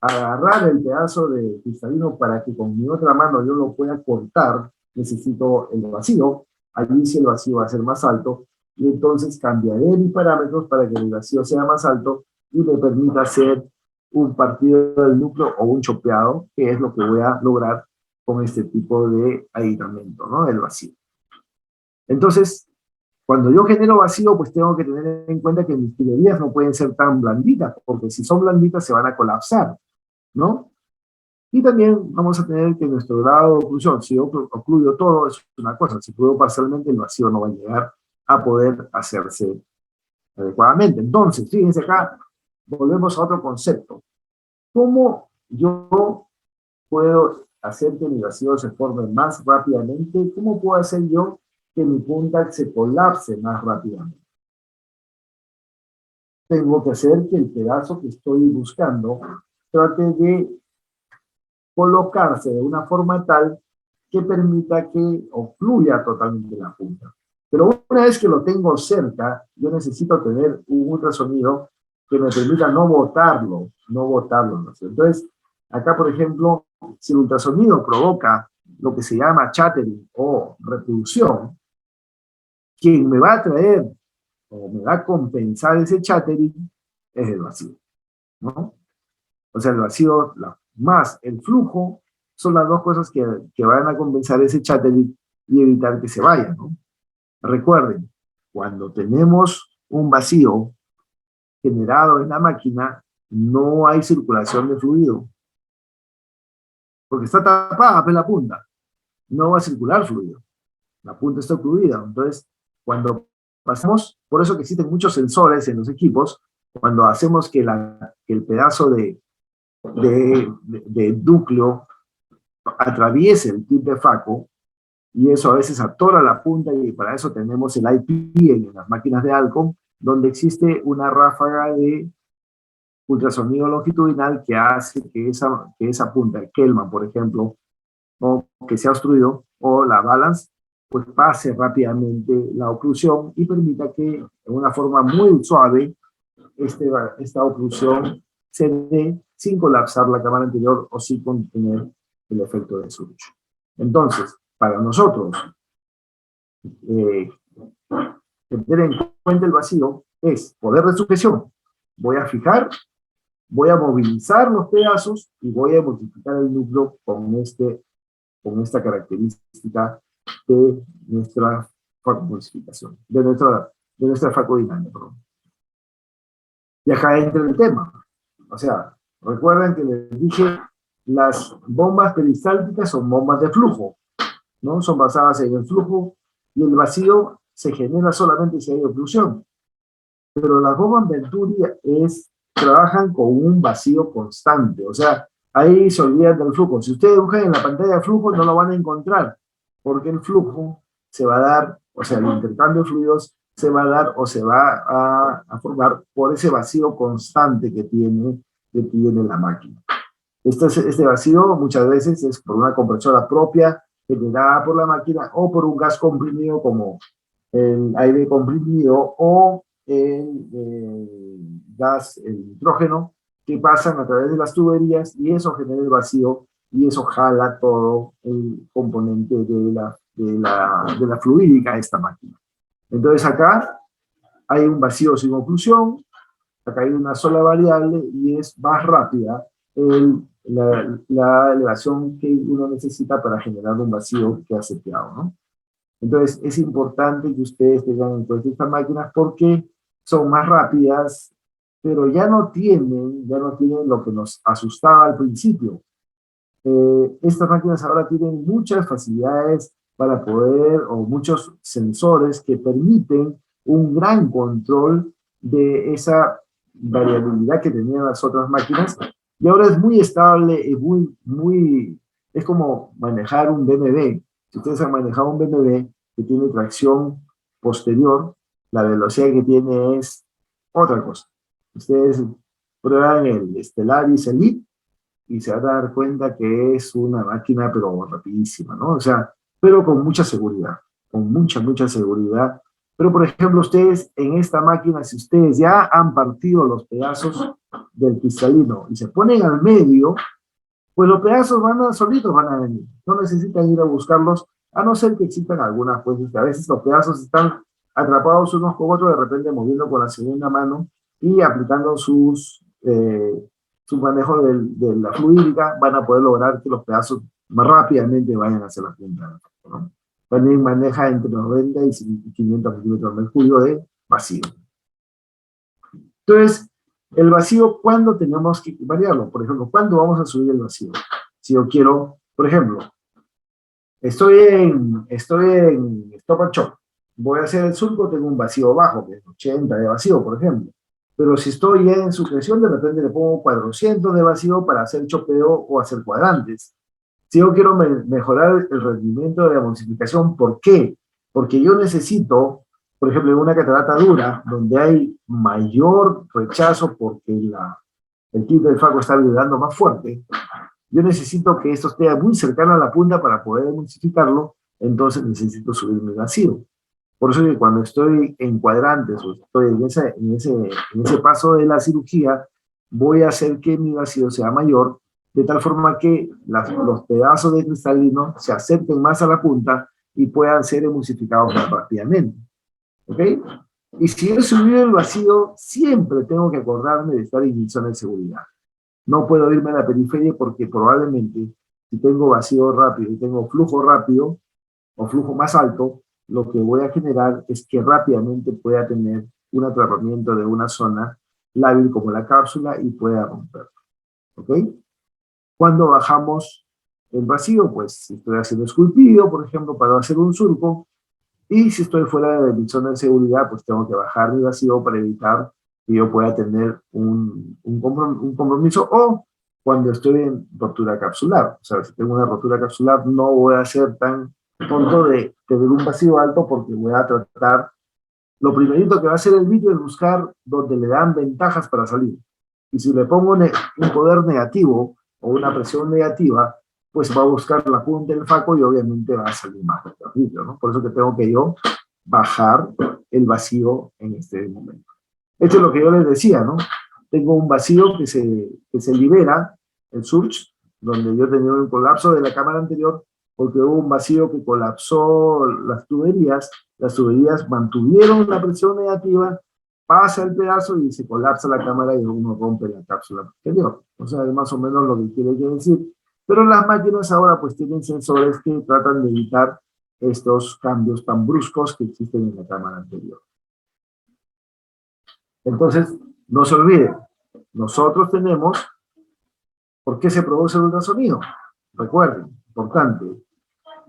agarrar el pedazo de cristalino para que con mi otra mano yo lo pueda cortar, necesito el vacío. Allí sí el vacío va a ser más alto y entonces cambiaré mis parámetros para que el vacío sea más alto y me permita hacer un partido del núcleo o un chopeado, que es lo que voy a lograr con este tipo de aislamiento, ¿no? El vacío. Entonces, cuando yo genero vacío, pues tengo que tener en cuenta que mis tuberías no pueden ser tan blanditas, porque si son blanditas se van a colapsar, ¿no? Y también vamos a tener que nuestro grado de oclusión, si yo ocluyo todo, es una cosa, si ocluyo parcialmente, el vacío no va a llegar a poder hacerse adecuadamente. Entonces, fíjense acá, volvemos a otro concepto. ¿Cómo yo puedo hacer que mi vacío se forme más rápidamente? ¿Cómo puedo hacer yo que mi punta se colapse más rápidamente? Tengo que hacer que el pedazo que estoy buscando trate de colocarse de una forma tal que permita que ocluya totalmente la punta. Pero una vez que lo tengo cerca, yo necesito tener un ultrasonido que me permita no botarlo, ¿no? Entonces, acá, por ejemplo, si el ultrasonido provoca lo que se llama chattering o repulsión, quien me va a traer o me va a compensar ese chattering es el vacío, ¿no? O sea, el vacío más el flujo son las dos cosas que van a compensar ese chattering y evitar que se vaya, ¿no? Recuerden, cuando tenemos un vacío generado en la máquina, no hay circulación de fluido. Porque está tapada la punta. No va a circular fluido. La punta está ocluida. Entonces, cuando pasamos, por eso que existen muchos sensores en los equipos, cuando hacemos que el pedazo de núcleo atraviese el tip de faco, y eso a veces atora la punta, y para eso tenemos el IP en las máquinas de Alcom, donde existe una ráfaga de ultrasonido longitudinal que hace que esa punta, el Kelman, por ejemplo, o que sea obstruido, o la Balance, pues pase rápidamente la oclusión y permita que de una forma muy suave esta oclusión se dé sin colapsar la cámara anterior o sin contener el efecto de surge. Entonces, para nosotros, tener en cuenta el vacío es poder de sujeción. Voy a fijar, voy a movilizar los pedazos y voy a multiplicar el núcleo con esta característica de nuestra facomulsificación, de nuestra facodinámica, perdón. Y acá entra el tema. O sea, recuerden que les dije, las bombas peristálticas son bombas de flujo, ¿no? Son basadas en el flujo y el vacío se genera solamente si hay oclusión. Pero las bombas Venturi trabajan con un vacío constante, o sea, ahí se olvidan del flujo. Si ustedes buscan en la pantalla de flujo no lo van a encontrar, porque el flujo se va a dar, o sea, el intercambio de fluidos se va a dar o se va a formar por ese vacío constante que tiene la máquina. Este vacío muchas veces es por una compresora propia generada por la máquina o por un gas comprimido como el aire comprimido o el nitrógeno que pasan a través de las tuberías y eso genera el vacío y eso jala todo el componente de la fluídica de esta máquina. Entonces acá hay un vacío sin oclusión, acá hay una sola variable y es más rápida la elevación que uno necesita para generar un vacío que ha seteado, ¿no? Entonces es importante que ustedes tengan en cuenta estas máquinas porque son más rápidas, pero ya no tienen lo que nos asustaba al principio. Estas máquinas ahora tienen muchas facilidades para poder, o muchos sensores que permiten un gran control de esa variabilidad que tenían las otras máquinas, y ahora es muy estable y es como manejar un BMW. Si ustedes han manejado un BMW que tiene tracción posterior, la velocidad que tiene es otra cosa. Ustedes prueban el Stellaris Elite y se van a dar cuenta que es una máquina pero rapidísima, ¿no? O sea, pero con mucha seguridad, con mucha seguridad. Pero, por ejemplo, ustedes en esta máquina, si ustedes ya han partido los pedazos del cristalino y se ponen al medio, pues los pedazos solitos van a venir. No necesitan ir a buscarlos, a no ser que existan algunas, pues a veces los pedazos están atrapados unos con otros, de repente moviendo con la segunda mano y aplicando su manejo de la fluídica, van a poder lograr que los pedazos más rápidamente vayan hacia la punta, ¿no? También maneja entre 90 y 500 milímetros de mercurio de vacío. Entonces, el vacío, ¿cuándo tenemos que variarlo? Por ejemplo, ¿cuándo vamos a subir el vacío? Si yo quiero, por ejemplo, estoy en Stop and Shop, voy a hacer el surco, tengo un vacío bajo, que es 80 de vacío, por ejemplo. Pero si estoy en sucesión, de repente le pongo 400 de vacío para hacer chopeo o hacer cuadrantes. Si yo quiero mejorar el rendimiento de la emulsificación, ¿por qué? Porque yo necesito, por ejemplo, en una catarata dura, donde hay mayor rechazo porque el tip del faco está vibrando más fuerte, yo necesito que esto esté muy cercano a la punta para poder emulsificarlo, entonces necesito subir mi vacío. Por eso que cuando estoy en cuadrantes o estoy en ese paso de la cirugía, voy a hacer que mi vacío sea mayor, de tal forma que los pedazos de cristalino se acerquen más a la punta y puedan ser emulsificados más rápidamente. ¿Ok? Y si yo subí el vacío, siempre tengo que acordarme de estar en zona de seguridad. No puedo irme a la periferia porque probablemente si tengo vacío rápido y tengo flujo rápido o flujo más alto, lo que voy a generar es que rápidamente pueda tener un atrapamiento de una zona lábil como la cápsula y pueda romperlo. ¿Ok? Cuando bajamos el vacío, pues si estoy haciendo esculpido, por ejemplo, para hacer un surco, y si estoy fuera de mi zona de seguridad, pues tengo que bajar mi vacío para evitar que yo pueda tener un compromiso, o cuando estoy en rotura capsular. O sea, si tengo una rotura capsular, no voy a ser tan tonto de tener un vacío alto porque voy a tratar, lo primerito que va a hacer el vídeo es buscar donde le dan ventajas para salir. Y si le pongo un poder negativo o una presión negativa, pues va a buscar la punta del faco y obviamente va a salir más terrible, ¿no? Por eso que tengo que yo bajar el vacío en este momento. Esto es lo que yo les decía, ¿no? Tengo un vacío que se libera, el surge, donde yo tenía un colapso de la cámara anterior, porque hubo un vacío que colapsó las tuberías mantuvieron la presión negativa, pasa el pedazo y se colapsa la cámara y uno rompe la cápsula posterior. O sea, es más o menos lo que quiere decir. Pero las máquinas ahora pues tienen sensores que tratan de evitar estos cambios tan bruscos que existen en la cámara anterior. Entonces, no se olviden, nosotros tenemos, ¿por qué se produce el ultrasonido? Recuerden, importante,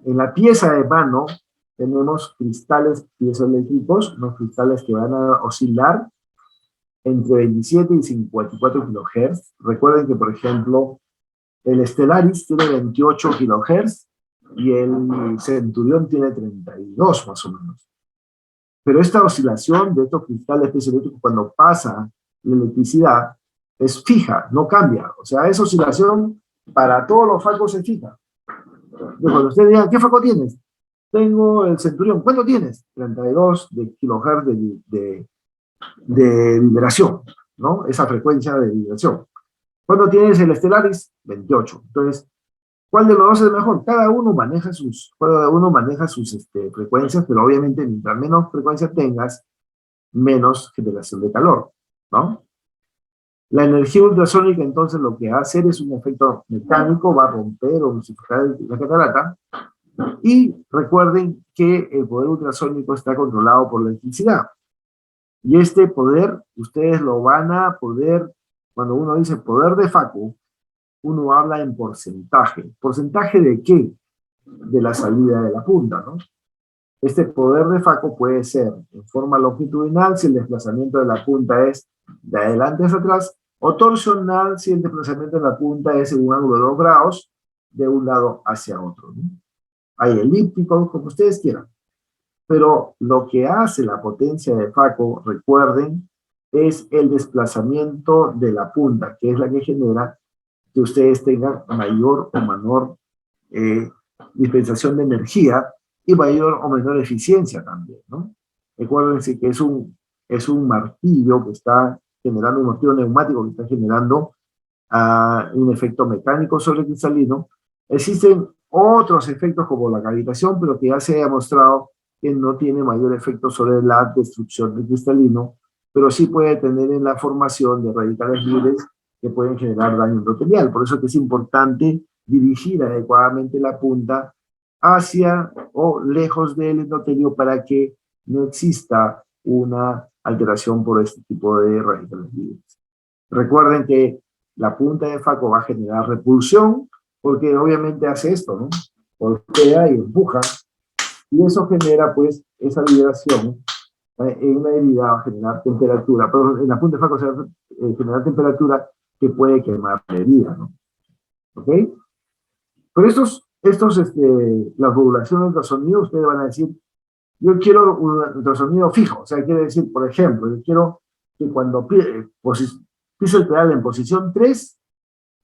en la pieza de mano tenemos cristales piezoeléctricos, unos cristales que van a oscilar entre 27 y 54 kHz. Recuerden que, por ejemplo, el Stellaris tiene 28 kHz y el Centurión tiene 32 más o menos. Pero esta oscilación de estos cristales piezoeléctricos cuando pasa la electricidad es fija, no cambia. O sea, esa oscilación para todos los facos es fija. Entonces, cuando ustedes digan, ¿qué faco tienes? Tengo el Centurión. ¿Cuánto tienes? 32 de kHz de vibración, ¿no? Esa frecuencia de vibración. ¿Cuánto tienes el Stellaris? 28. Entonces, ¿cuál de los dos es mejor? Cada uno maneja sus frecuencias, pero obviamente mientras menos frecuencia tengas, menos generación de calor, ¿no? La energía ultrasónica, entonces, lo que va a hacer es un efecto mecánico, va a romper o modificar la catarata. Y recuerden que el poder ultrasónico está controlado por la electricidad. Y este poder, ustedes lo van a poder, cuando uno dice poder de faco, uno habla en porcentaje. ¿Porcentaje de qué? De la salida de la punta, ¿no? Este poder de faco puede ser en forma longitudinal si el desplazamiento de la punta es de adelante hacia atrás, o torsional si el desplazamiento de la punta es en un ángulo de 2 grados de un lado hacia otro, ¿no? Hay elíptico, como ustedes quieran. Pero lo que hace la potencia de faco, recuerden, es el desplazamiento de la punta, que es la que genera que ustedes tengan mayor o menor dispensación de energía y mayor o menor eficiencia también, ¿no? Recuérdense que es un martillo que está generando, un martillo neumático que está generando un efecto mecánico sobre el cristalino. Existen otros efectos como la cavitación, pero que ya se ha demostrado que no tiene mayor efecto sobre la destrucción del cristalino, pero sí puede tener en la formación de radicales libres que pueden generar daño endotelial. Por eso es que es importante dirigir adecuadamente la punta hacia o lejos del endotelio para que no exista una alteración por este tipo de radicales libres. Recuerden que la punta de faco va a generar repulsión porque obviamente hace esto, ¿no? Golpea y empuja y eso genera pues esa vibración en una herida va a generar temperatura, pero en la punta de faco se va a generar temperatura que puede quemar la herida, ¿no? ¿Ok? Pero las modulaciones de ultrasonido, ustedes van a decir, yo quiero un ultrasonido fijo, o sea, quiere decir, por ejemplo, yo quiero que cuando pise el pedal en posición 3,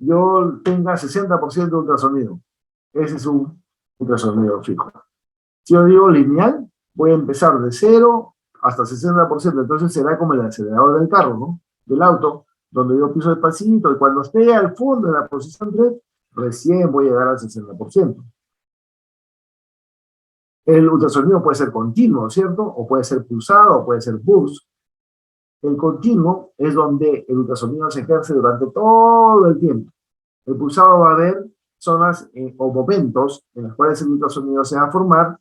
yo tenga 60% de ultrasonido. Ese es un ultrasonido fijo. Si yo digo lineal, voy a empezar de 0 hasta 60%, entonces será como el acelerador del carro, ¿no? Del auto, donde yo piso despacito, y cuando esté al fondo de la posición 3, recién voy a llegar al 60%. El ultrasonido puede ser continuo, ¿cierto? O puede ser pulsado, o puede ser burst. El continuo es donde el ultrasonido se ejerce durante todo el tiempo. El pulsado va a haber zonas o momentos en los cuales el ultrasonido se va a formar,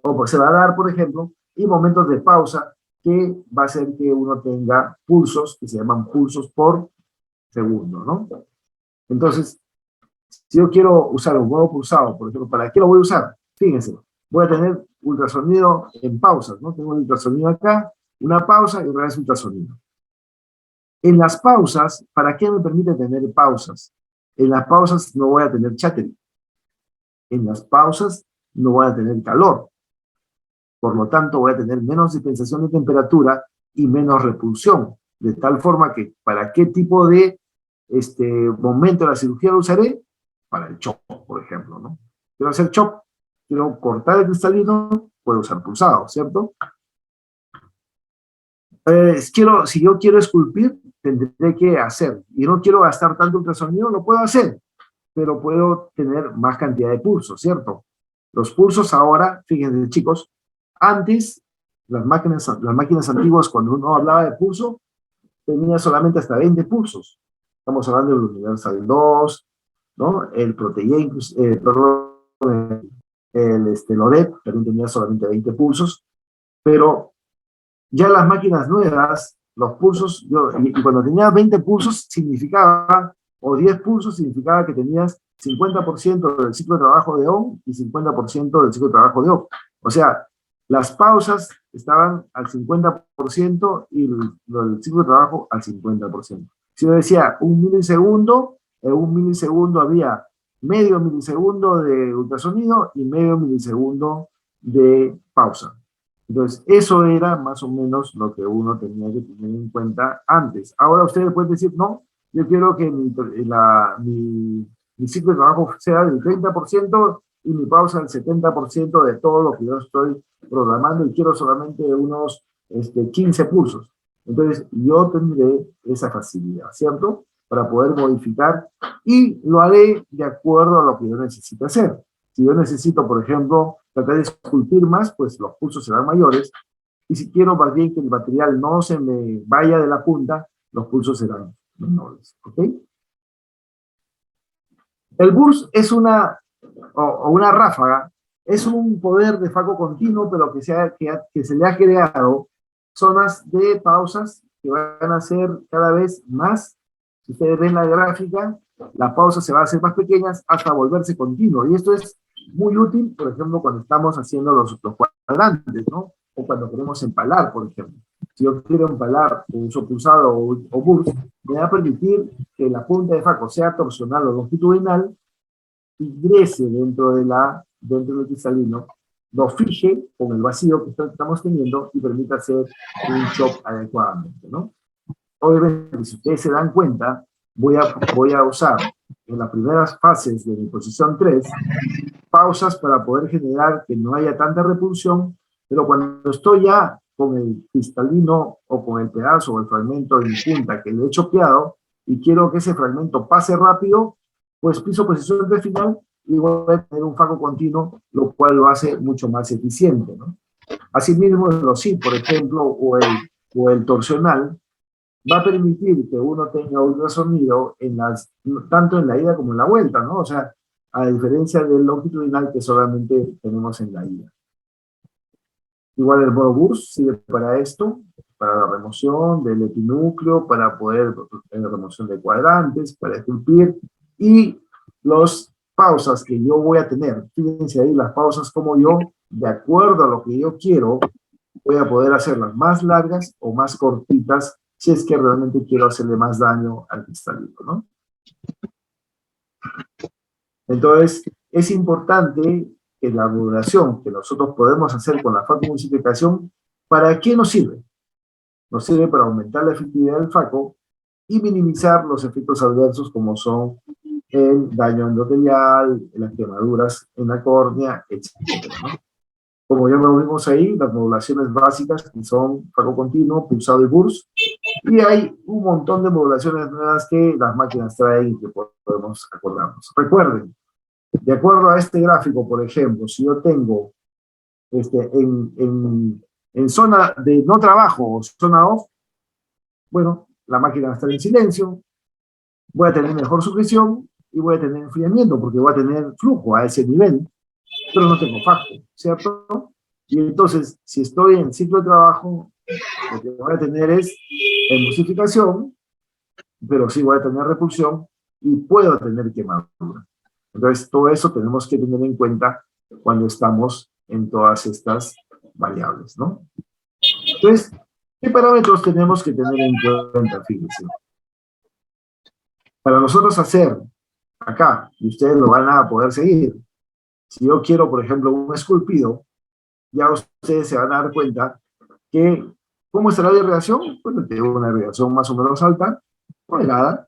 o pues se va a dar, por ejemplo, y momentos de pausa que va a hacer que uno tenga pulsos, que se llaman pulsos por segundo, ¿no? Entonces, si yo quiero usar un nuevo pulsado, por ejemplo, ¿para qué lo voy a usar? Fíjense, voy a tener ultrasonido en pausas, ¿no? Tengo el ultrasonido acá, una pausa y otra vez ultrasonido. En las pausas, ¿para qué me permite tener pausas? En las pausas no voy a tener chattering. En las pausas no voy a tener calor. Por lo tanto, voy a tener menos dispensación de temperatura y menos repulsión. De tal forma que, ¿para qué tipo de momento de la cirugía lo usaré? para el chop, por ejemplo, ¿no? Quiero hacer chop, quiero cortar el cristalino, puedo usar pulsado, ¿cierto? Si yo quiero esculpir, tendré que hacer, y no quiero gastar tanto ultrasonido, lo puedo hacer, pero puedo tener más cantidad de pulsos, ¿cierto? Los pulsos ahora, fíjense chicos, antes las máquinas antiguas, cuando uno hablaba de pulso, tenía solamente hasta 20 pulsos. Estamos hablando del Universal 2, ¿no? El Protege, perdón, el Loret también tenía solamente 20 pulsos, pero ya las máquinas nuevas, los pulsos, y cuando tenía 20 pulsos significaba, o 10 pulsos significaba que tenías 50% del ciclo de trabajo de on y 50% del ciclo de trabajo de off. O sea, las pausas estaban al 50% y el ciclo de trabajo al 50%. Si yo decía un milisegundo, en un milisegundo había medio milisegundo de ultrasonido y medio milisegundo de pausa. Entonces, eso era más o menos lo que uno tenía que tener en cuenta antes. Ahora ustedes pueden decir, no, yo quiero que mi ciclo de trabajo sea del 30% y mi pausa del 70% de todo lo que yo estoy programando y quiero solamente unos 15 pulsos. Entonces, yo tendré esa facilidad, ¿cierto? Para poder modificar y lo haré de acuerdo a lo que yo necesito hacer. Si yo necesito, por ejemplo, tratar de esculpir más, pues los pulsos serán mayores. Y si quiero más bien que el material no se me vaya de la punta, los pulsos serán menores. ¿Ok? El burst es una ráfaga, es un poder de faco continuo, pero que se le ha creado zonas de pausas que van a ser cada vez más. Si ustedes ven la gráfica, las pausas se van a hacer más pequeñas hasta volverse continuo. Y esto es muy útil, por ejemplo, cuando estamos haciendo los cuadrantes, ¿no? O cuando queremos empalar, por ejemplo. Si yo quiero empalar con uso pulsado o burst, me va a permitir que la punta de faco sea torsional o longitudinal, ingrese dentro del cristalino, lo fije con el vacío que estamos teniendo y permita hacer un chop adecuadamente, ¿no? Obviamente, si ustedes se dan cuenta, voy a usar en las primeras fases de mi posición 3 pausas para poder generar que no haya tanta repulsión, pero cuando estoy ya con el cristalino o con el pedazo o el fragmento en punta que le he chopeado y quiero que ese fragmento pase rápido, pues piso posición 3 final y voy a tener un faco continuo, lo cual lo hace mucho más eficiente, ¿no? Asimismo, el OSI, por ejemplo, o el torsional, va a permitir que uno tenga ultrasonido tanto en la ida como en la vuelta, ¿no? O sea, a diferencia del longitudinal que solamente tenemos en la ida. Igual el modo burst sirve para esto, para la remoción del epinúcleo, para poder tener remoción de cuadrantes, para esculpir, y los pausas que yo voy a tener, fíjense ahí las pausas como yo, de acuerdo a lo que yo quiero, voy a poder hacerlas más largas o más cortitas, si es que realmente quiero hacerle más daño al cristalino, ¿no? Entonces, es importante que la modulación que nosotros podemos hacer con la facomultiplicación, ¿para qué nos sirve? Nos sirve para aumentar la efectividad del faco y minimizar los efectos adversos como son el daño endotelial, las quemaduras en la córnea, etc., ¿no? Como ya lo vimos ahí, las modulaciones básicas que son faco continuo, pulsado y burst, y hay un montón de modulaciones nuevas que las máquinas traen y que podemos acordarnos. Recuerden, de acuerdo a este gráfico, por ejemplo, si yo tengo en zona de no trabajo o zona off, bueno, la máquina va a estar en silencio, voy a tener mejor sujeción y voy a tener enfriamiento porque voy a tener flujo a ese nivel, pero no tengo faco, ¿cierto? Y entonces, si estoy en ciclo de trabajo, lo que voy a tener es emulsificación, pero sí voy a tener repulsión y puedo tener quemadura. Entonces, todo eso tenemos que tener en cuenta cuando estamos en todas estas variables, ¿no? Entonces, ¿qué parámetros tenemos que tener en cuenta? Fíjense. Para nosotros hacer acá, y ustedes lo van a poder seguir, si yo quiero, por ejemplo, un esculpido, ya ustedes se van a dar cuenta que, ¿cómo será la irrigación? Pues tengo una irrigación más o menos alta, moderada,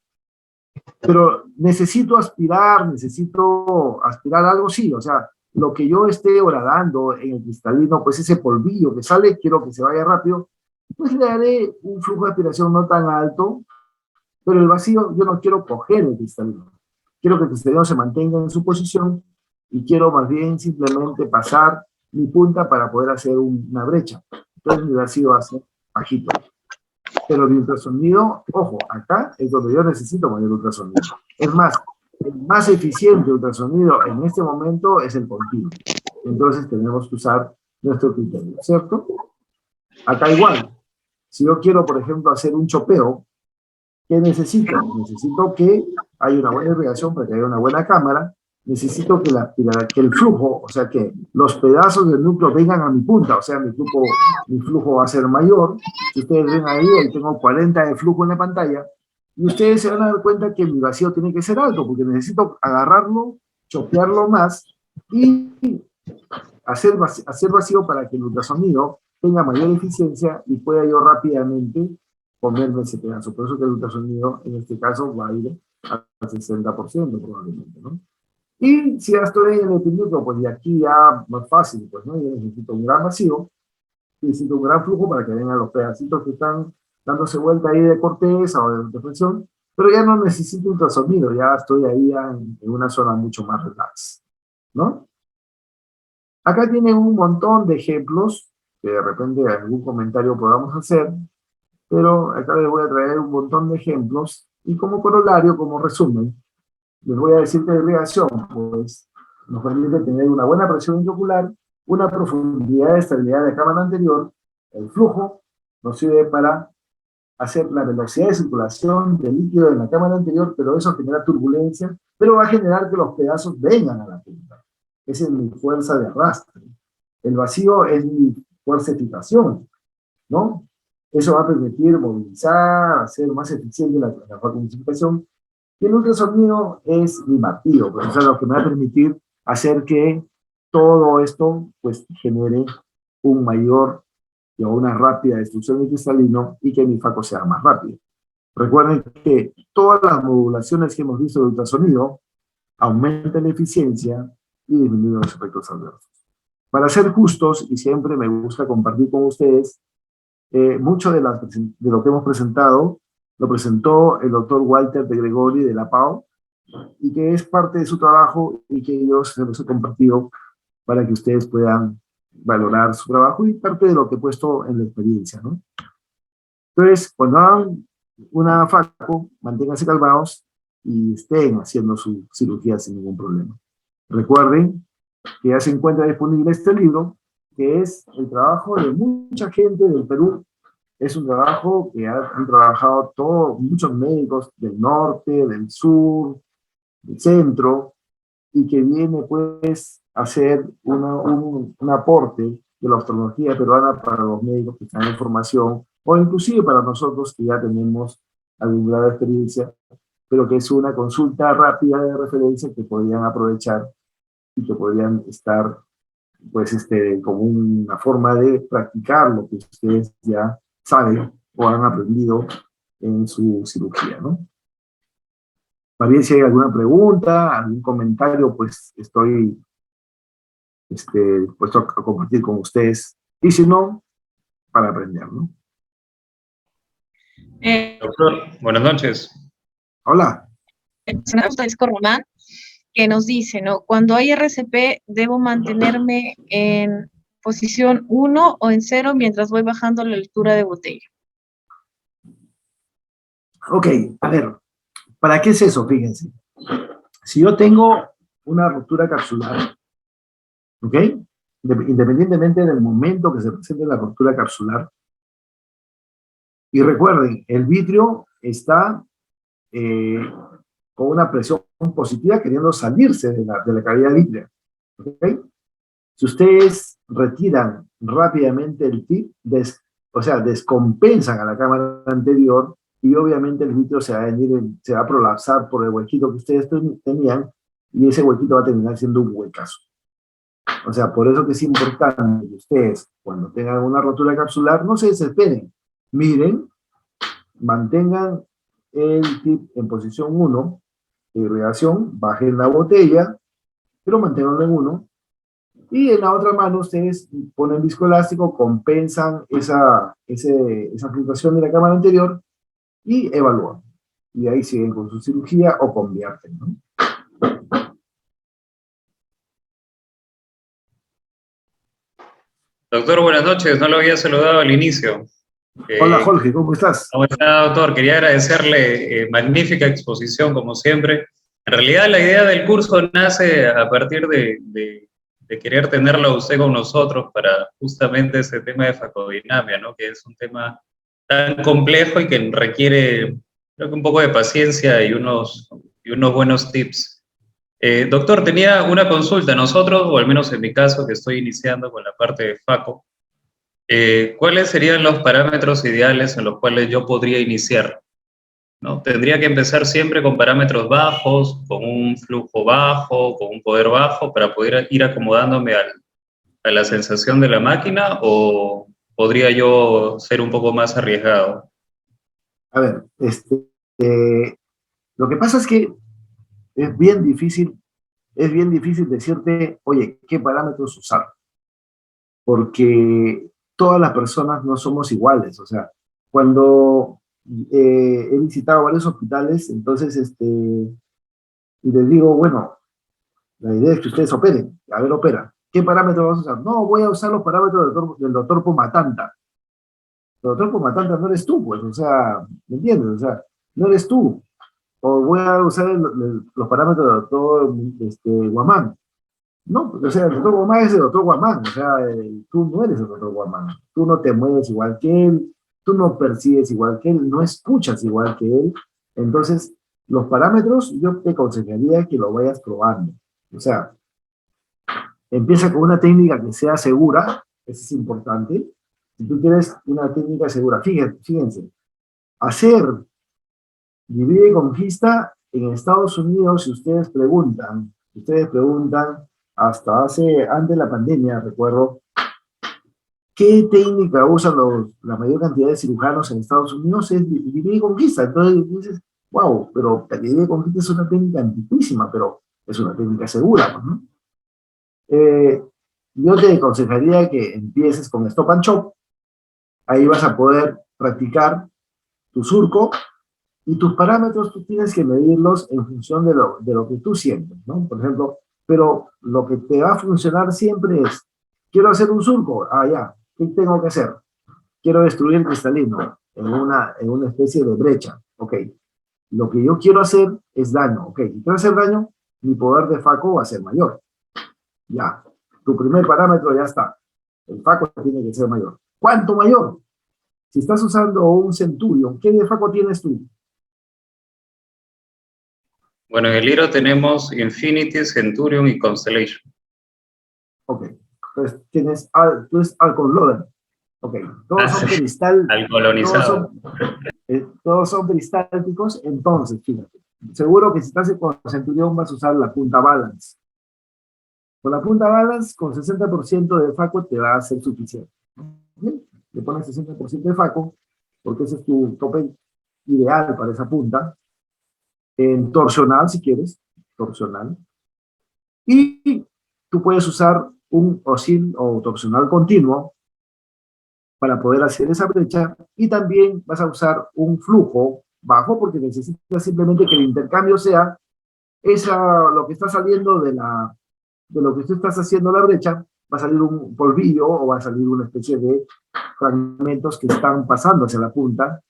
pero necesito aspirar algo, sí, o sea, lo que yo esté horadando en el cristalino, pues ese polvillo que sale, quiero que se vaya rápido, pues le daré un flujo de aspiración no tan alto, pero el vacío yo no quiero coger el cristalino. Quiero que el cristalino se mantenga en su posición y quiero más bien simplemente pasar mi punta para poder hacer una brecha. Entonces mi vacío va a ser bajito. Pero el ultrasonido, ojo, acá es donde yo necesito mayor ultrasonido. Es más, el más eficiente ultrasonido en este momento es el continuo. Entonces tenemos que usar nuestro criterio, ¿cierto? Acá igual, si yo quiero, por ejemplo, hacer un chopeo, ¿qué necesito? Necesito que haya una buena irrigación para que haya una buena cámara. Necesito que el flujo, o sea, que los pedazos del núcleo vengan a mi punta, o sea, mi flujo va a ser mayor. Si ustedes ven ahí tengo 40 de flujo en la pantalla, y ustedes se van a dar cuenta que mi vacío tiene que ser alto, porque necesito agarrarlo, chopearlo más, y hacer vacío para que el ultrasonido tenga mayor eficiencia y pueda yo rápidamente comerme ese pedazo. Por eso que el ultrasonido, en este caso, va a ir al 60% probablemente, ¿no? Y si ya estoy en el epinúcleo, pues de aquí ya más fácil, pues, ¿no? Yo necesito un gran vacío, necesito un gran flujo para que vengan los pedacitos que están dándose vuelta ahí de corteza o de presión, pero ya no necesito ultrasonido, ya estoy ahí ya en una zona mucho más relax, ¿no? Acá tienen un montón de ejemplos que de repente algún comentario podamos hacer, pero acá les voy a traer un montón de ejemplos y como corolario, como resumen, les voy a decir que la irrigación, pues, nos permite tener una buena presión intraocular, una profundidad de estabilidad de cámara anterior, el flujo nos sirve para hacer la velocidad de circulación del líquido en la cámara anterior, pero eso genera turbulencia, pero va a generar que los pedazos vengan a la punta. Esa es mi fuerza de arrastre. El vacío es mi fuerza de filtración, ¿no? Eso va a permitir movilizar, hacer más eficiente la vacuumificación. Y el ultrasonido es mi martillo, pues, o sea, lo que me va a permitir hacer que todo esto pues, genere un mayor o una rápida destrucción del cristalino y que mi faco sea más rápido. Recuerden que todas las modulaciones que hemos visto de ultrasonido aumentan la eficiencia y disminuyen los efectos adversos. Para ser justos, y siempre me gusta compartir con ustedes, mucho de lo que hemos presentado lo presentó el doctor Walter de Gregori de la PAO, y que es parte de su trabajo y que yo se los he compartido para que ustedes puedan valorar su trabajo y parte de lo que he puesto en la experiencia, ¿no? Entonces, cuando hagan una FACO, manténganse calmados y estén haciendo su cirugía sin ningún problema. Recuerden que ya se encuentra disponible este libro, que es el trabajo de mucha gente del Perú. Es un trabajo que han trabajado muchos médicos del norte, del sur, del centro, y que viene pues a hacer un aporte de la oftalmología peruana para los médicos que están en formación, o inclusive para nosotros que ya tenemos algún grado de experiencia, pero que es una consulta rápida de referencia que podrían aprovechar y que podrían estar pues como una forma de practicar lo que ustedes ya saben o han aprendido en su cirugía, ¿no? También si hay alguna pregunta, algún comentario, pues estoy dispuesto a compartir con ustedes. Y si no, para aprender, ¿no? Doctor, buenas noches. Hola. Francisco Román, que nos dice, ¿no? Cuando hay RCP, ¿debo mantenerme en posición 1 o en 0 mientras voy bajando la altura de botella? Ok, a ver, ¿para qué es eso? Fíjense. Si yo tengo una ruptura capsular, ¿ok? Independientemente del momento que se presente la ruptura capsular, y recuerden, el vitrio está con una presión positiva queriendo salirse de la cavidad vítrea, ¿ok? Si ustedes retiran rápidamente el tip, o sea, descompensan a la cámara anterior, y obviamente el vitrio se va a prolapsar por el huequito que ustedes tenían, y ese huequito va a terminar siendo un huecazo. O sea, por eso que es importante que ustedes, cuando tengan una rotura capsular, no se desesperen. Miren, mantengan el tip en posición 1, irrigación, bajen la botella, pero manténganlo en uno, y en la otra mano ustedes ponen viscoelástico, compensan esa fluctuación de la cámara anterior y evalúan. Y ahí siguen con su cirugía o convierten, ¿no? Doctor, buenas noches. No lo había saludado al inicio. Hola Jorge, ¿cómo estás? ¿Cómo está, doctor? Quería agradecerle, magnífica exposición, como siempre. En realidad, la idea del curso nace a partir de querer tenerlo a usted con nosotros para justamente ese tema de facodinamia, ¿no? Que es un tema tan complejo y que requiere, creo que un poco de paciencia y unos buenos tips. Doctor, tenía una consulta. Nosotros, o al menos en mi caso, que estoy iniciando con la parte de FACO, ¿cuáles serían los parámetros ideales en los cuales yo podría iniciar? ¿No? ¿Tendría que empezar siempre con parámetros bajos, con un flujo bajo, con un poder bajo, para poder ir acomodándome a la sensación de la máquina, o podría yo ser un poco más arriesgado? A ver, lo que pasa es que es bien difícil decirte, oye, ¿qué parámetros usar? Porque todas las personas no somos iguales. O sea, cuando he visitado varios hospitales, entonces, y les digo, bueno, la idea es que ustedes operen. A ver, opera. ¿Qué parámetros vas a usar? No, voy a usar los parámetros del doctor Pumatanta. El doctor Pumatanta no eres tú, pues, o sea, ¿me entiendes? O sea, no eres tú. O voy a usar los parámetros del doctor Guamán. No, o sea, el doctor Guamán es el doctor Guamán, o sea, tú no eres el doctor Guamán, tú no te mueves igual que él, tú no percibes igual que él, no escuchas igual que él. Entonces, los parámetros yo te aconsejaría que lo vayas probando. O sea, empieza con una técnica que sea segura, eso es importante. Si tú quieres una técnica segura, fíjense, hacer divide y conquista en Estados Unidos, si ustedes preguntan, hasta antes de la pandemia, recuerdo, ¿qué técnica usan la mayor cantidad de cirujanos en Estados Unidos? Es divide y conquista. Entonces dices, wow, pero la divide y conquista es una técnica antiquísima, pero es una técnica segura, ¿no? Yo te aconsejaría que empieces con Stop and Chop. Ahí vas a poder practicar tu surco, y tus parámetros tú tienes que medirlos en función de lo que tú sientes, ¿no? Por ejemplo, pero lo que te va a funcionar siempre es, quiero hacer un surco, ya, ¿qué tengo que hacer? Quiero destruir el cristalino en una especie de brecha, ok. Lo que yo quiero hacer es daño, ok. Si quiero hacer daño, mi poder de FACO va a ser mayor. Ya, tu primer parámetro ya está. El FACO tiene que ser mayor. ¿Cuánto mayor? Si estás usando un Centurion, ¿qué de FACO tienes tú? Bueno, en el libro tenemos Infinity, Centurion y Constellation. Ok, entonces tú eres alcohol lover. Ok, todos son cristal. Alcoholizado. Todos son cristálticos, entonces, fíjate. Seguro que si estás con Centurión vas a usar la punta balance. Con la punta balance, con 60% de FACO te va a ser suficiente. ¿Bien? Le pones 60% de FACO, porque ese es tu tope ideal para esa punta. En torsional, si quieres, torsional. Y tú puedes usar un oscil o torsional continuo para poder hacer esa brecha, y también vas a usar un flujo bajo porque necesitas simplemente que el intercambio sea lo que está saliendo de lo que tú estás haciendo la brecha, va a salir un polvillo o va a salir una especie de fragmentos que están pasando hacia la punta,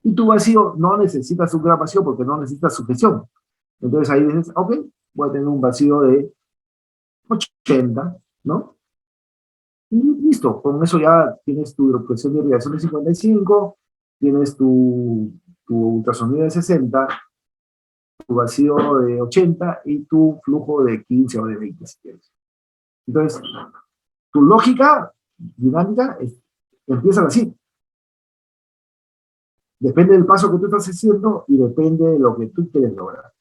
y tu vacío no necesitas un gran vacío porque no necesitas sujeción. Entonces ahí dices, ok, voy a tener un vacío de 80, ¿no? Y listo, con eso ya tienes tu presión de irrigación de 55, tienes tu ultrasonido de 60, tu vacío de 80 y tu flujo de 15 o de 20, si quieres. Entonces, tu lógica dinámica empieza así. Depende del paso que tú estás haciendo y depende de lo que tú quieres lograr.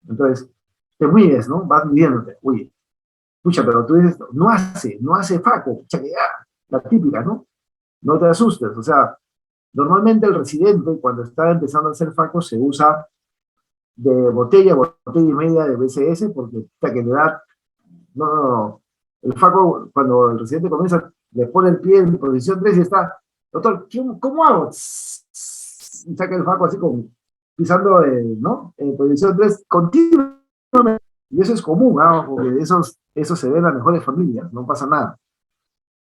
Entonces, te mides, ¿no? Vas midiéndote. Oye, escucha, pero tú dices, no hace FACO, la típica, ¿no? No te asustes, o sea, normalmente el residente cuando está empezando a hacer FACO se usa de botella y media de BCS, porque hasta que le da, no. El FACO, cuando el residente comienza, le pone el pie en posición 3 y está, doctor, ¿cómo hago? Y saca el FACO así como pisando, ¿no? En posición 3 continuamente. Y eso es común, ¿no? Porque eso se ve en las mejores familias, no pasa nada.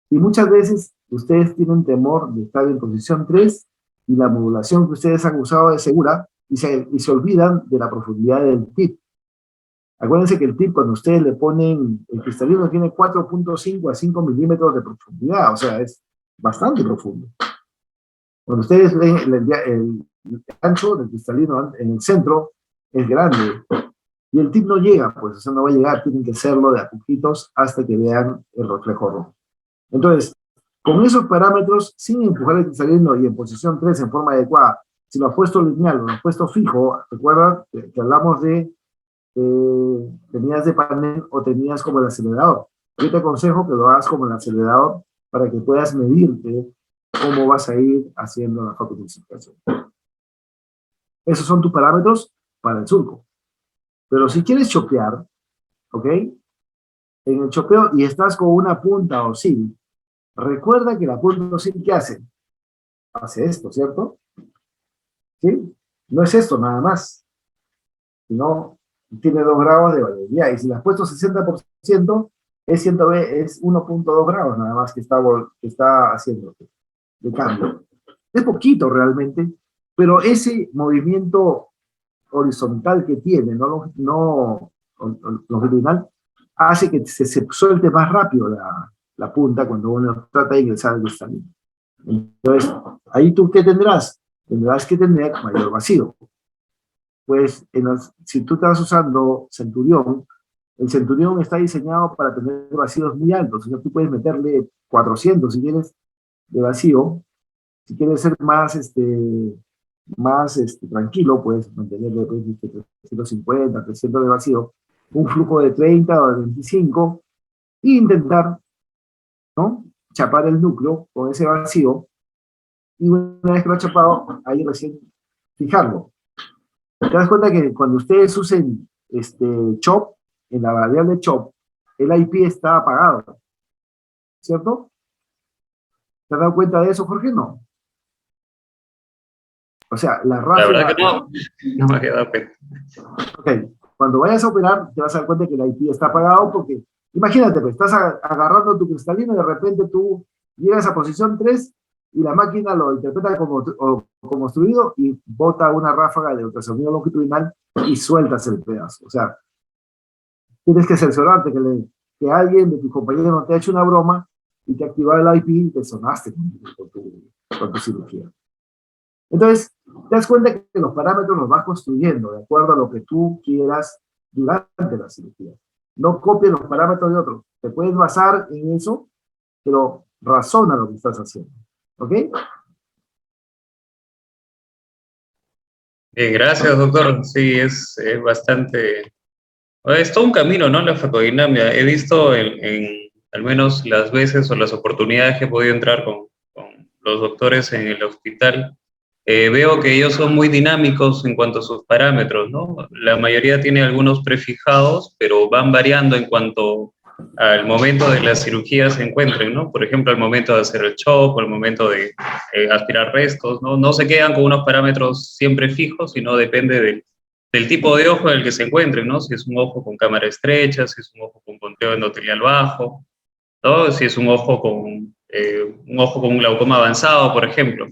Y muchas veces ustedes tienen temor de estar en posición 3 y la modulación que ustedes han usado es segura y se olvidan de la profundidad del tip. Acuérdense que el tip, cuando ustedes le ponen, el cristalino tiene 4.5 a 5 milímetros de profundidad, o sea, es bastante profundo. Cuando ustedes ven el ancho del cristalino en el centro, es grande. Y el tip no llega, pues, o sea, no va a llegar, tienen que hacerlo de a poquitos hasta que vean el reflejo rojo. Entonces, con esos parámetros, sin empujar el cristalino y en posición 3 en forma adecuada, si lo has puesto lineal o lo has puesto fijo, recuerda que hablamos de tenías de panel o tenías como el acelerador. Yo te aconsejo que lo hagas como el acelerador para que puedas medirte cómo vas a ir haciendo la fotointensificación. Esos son tus parámetros para el surco. Pero si quieres chopear, ¿ok? En el chopeo y estás con una punta OSIL, recuerda que la punta OSIL, ¿qué hace? Hace esto, ¿cierto? ¿Sí? No es esto nada más, sino tiene 2 grados de variabilidad, y si le has puesto 60%, es 1.2 grados nada más que está haciendo de cambio. Es poquito realmente, pero ese movimiento horizontal que tiene, no longitudinal, hace que se suelte más rápido la punta cuando uno trata de ingresar al cristalino. Entonces, ahí tú, ¿qué tendrás? Tendrás que tener mayor vacío. Pues si tú estás usando Centurión, el Centurión está diseñado para tener vacíos muy altos, o sea, tú puedes meterle 400 si quieres de vacío. Si quieres ser más tranquilo, puedes mantenerle 350, 300 de vacío, un flujo de 30 o de 25 e intentar, ¿no?, chapar el núcleo con ese vacío, y una vez que lo has chapado, ahí recién fijarlo. Te das cuenta que cuando ustedes usen chop, en la variable chop, el IP está apagado, ¿cierto? ¿Te has dado cuenta de eso, Jorge? No. O sea, la La verdad ráfaga... que no, no me había dado cuenta. Ok, cuando vayas a operar, te vas a dar cuenta que el IP está apagado porque, imagínate, pues, estás agarrando tu cristalino y de repente tú llegas a posición 3 y la máquina lo interpreta como obstruido y bota una ráfaga de ultrasonido longitudinal y sueltas el pedazo. O sea, tienes que cerciorarte que alguien de tus compañeros no te ha hecho una broma y te activó el IP y te sonaste con tu cirugía. Entonces, te das cuenta que los parámetros los vas construyendo de acuerdo a lo que tú quieras durante la cirugía. No copies los parámetros de otros. Te puedes basar en eso, pero razona lo que estás haciendo. ¿Ok? Bien, gracias, doctor. Sí, es bastante... Es todo un camino, ¿no? La facodinamia. He visto al menos las veces o las oportunidades que he podido entrar con los doctores en el hospital, veo que ellos son muy dinámicos en cuanto a sus parámetros, ¿no? La mayoría tiene algunos prefijados, pero van variando en cuanto al momento de la cirugía se encuentren, ¿no? Por ejemplo, al momento de hacer el chop, o al momento de aspirar restos, ¿no? No se quedan con unos parámetros siempre fijos, sino depende del tipo de ojo en el que se encuentren, ¿no? Si es un ojo con cámara estrecha, si es un ojo con conteo endotelial bajo, ¿no? Si es un ojo con un glaucoma avanzado, por ejemplo.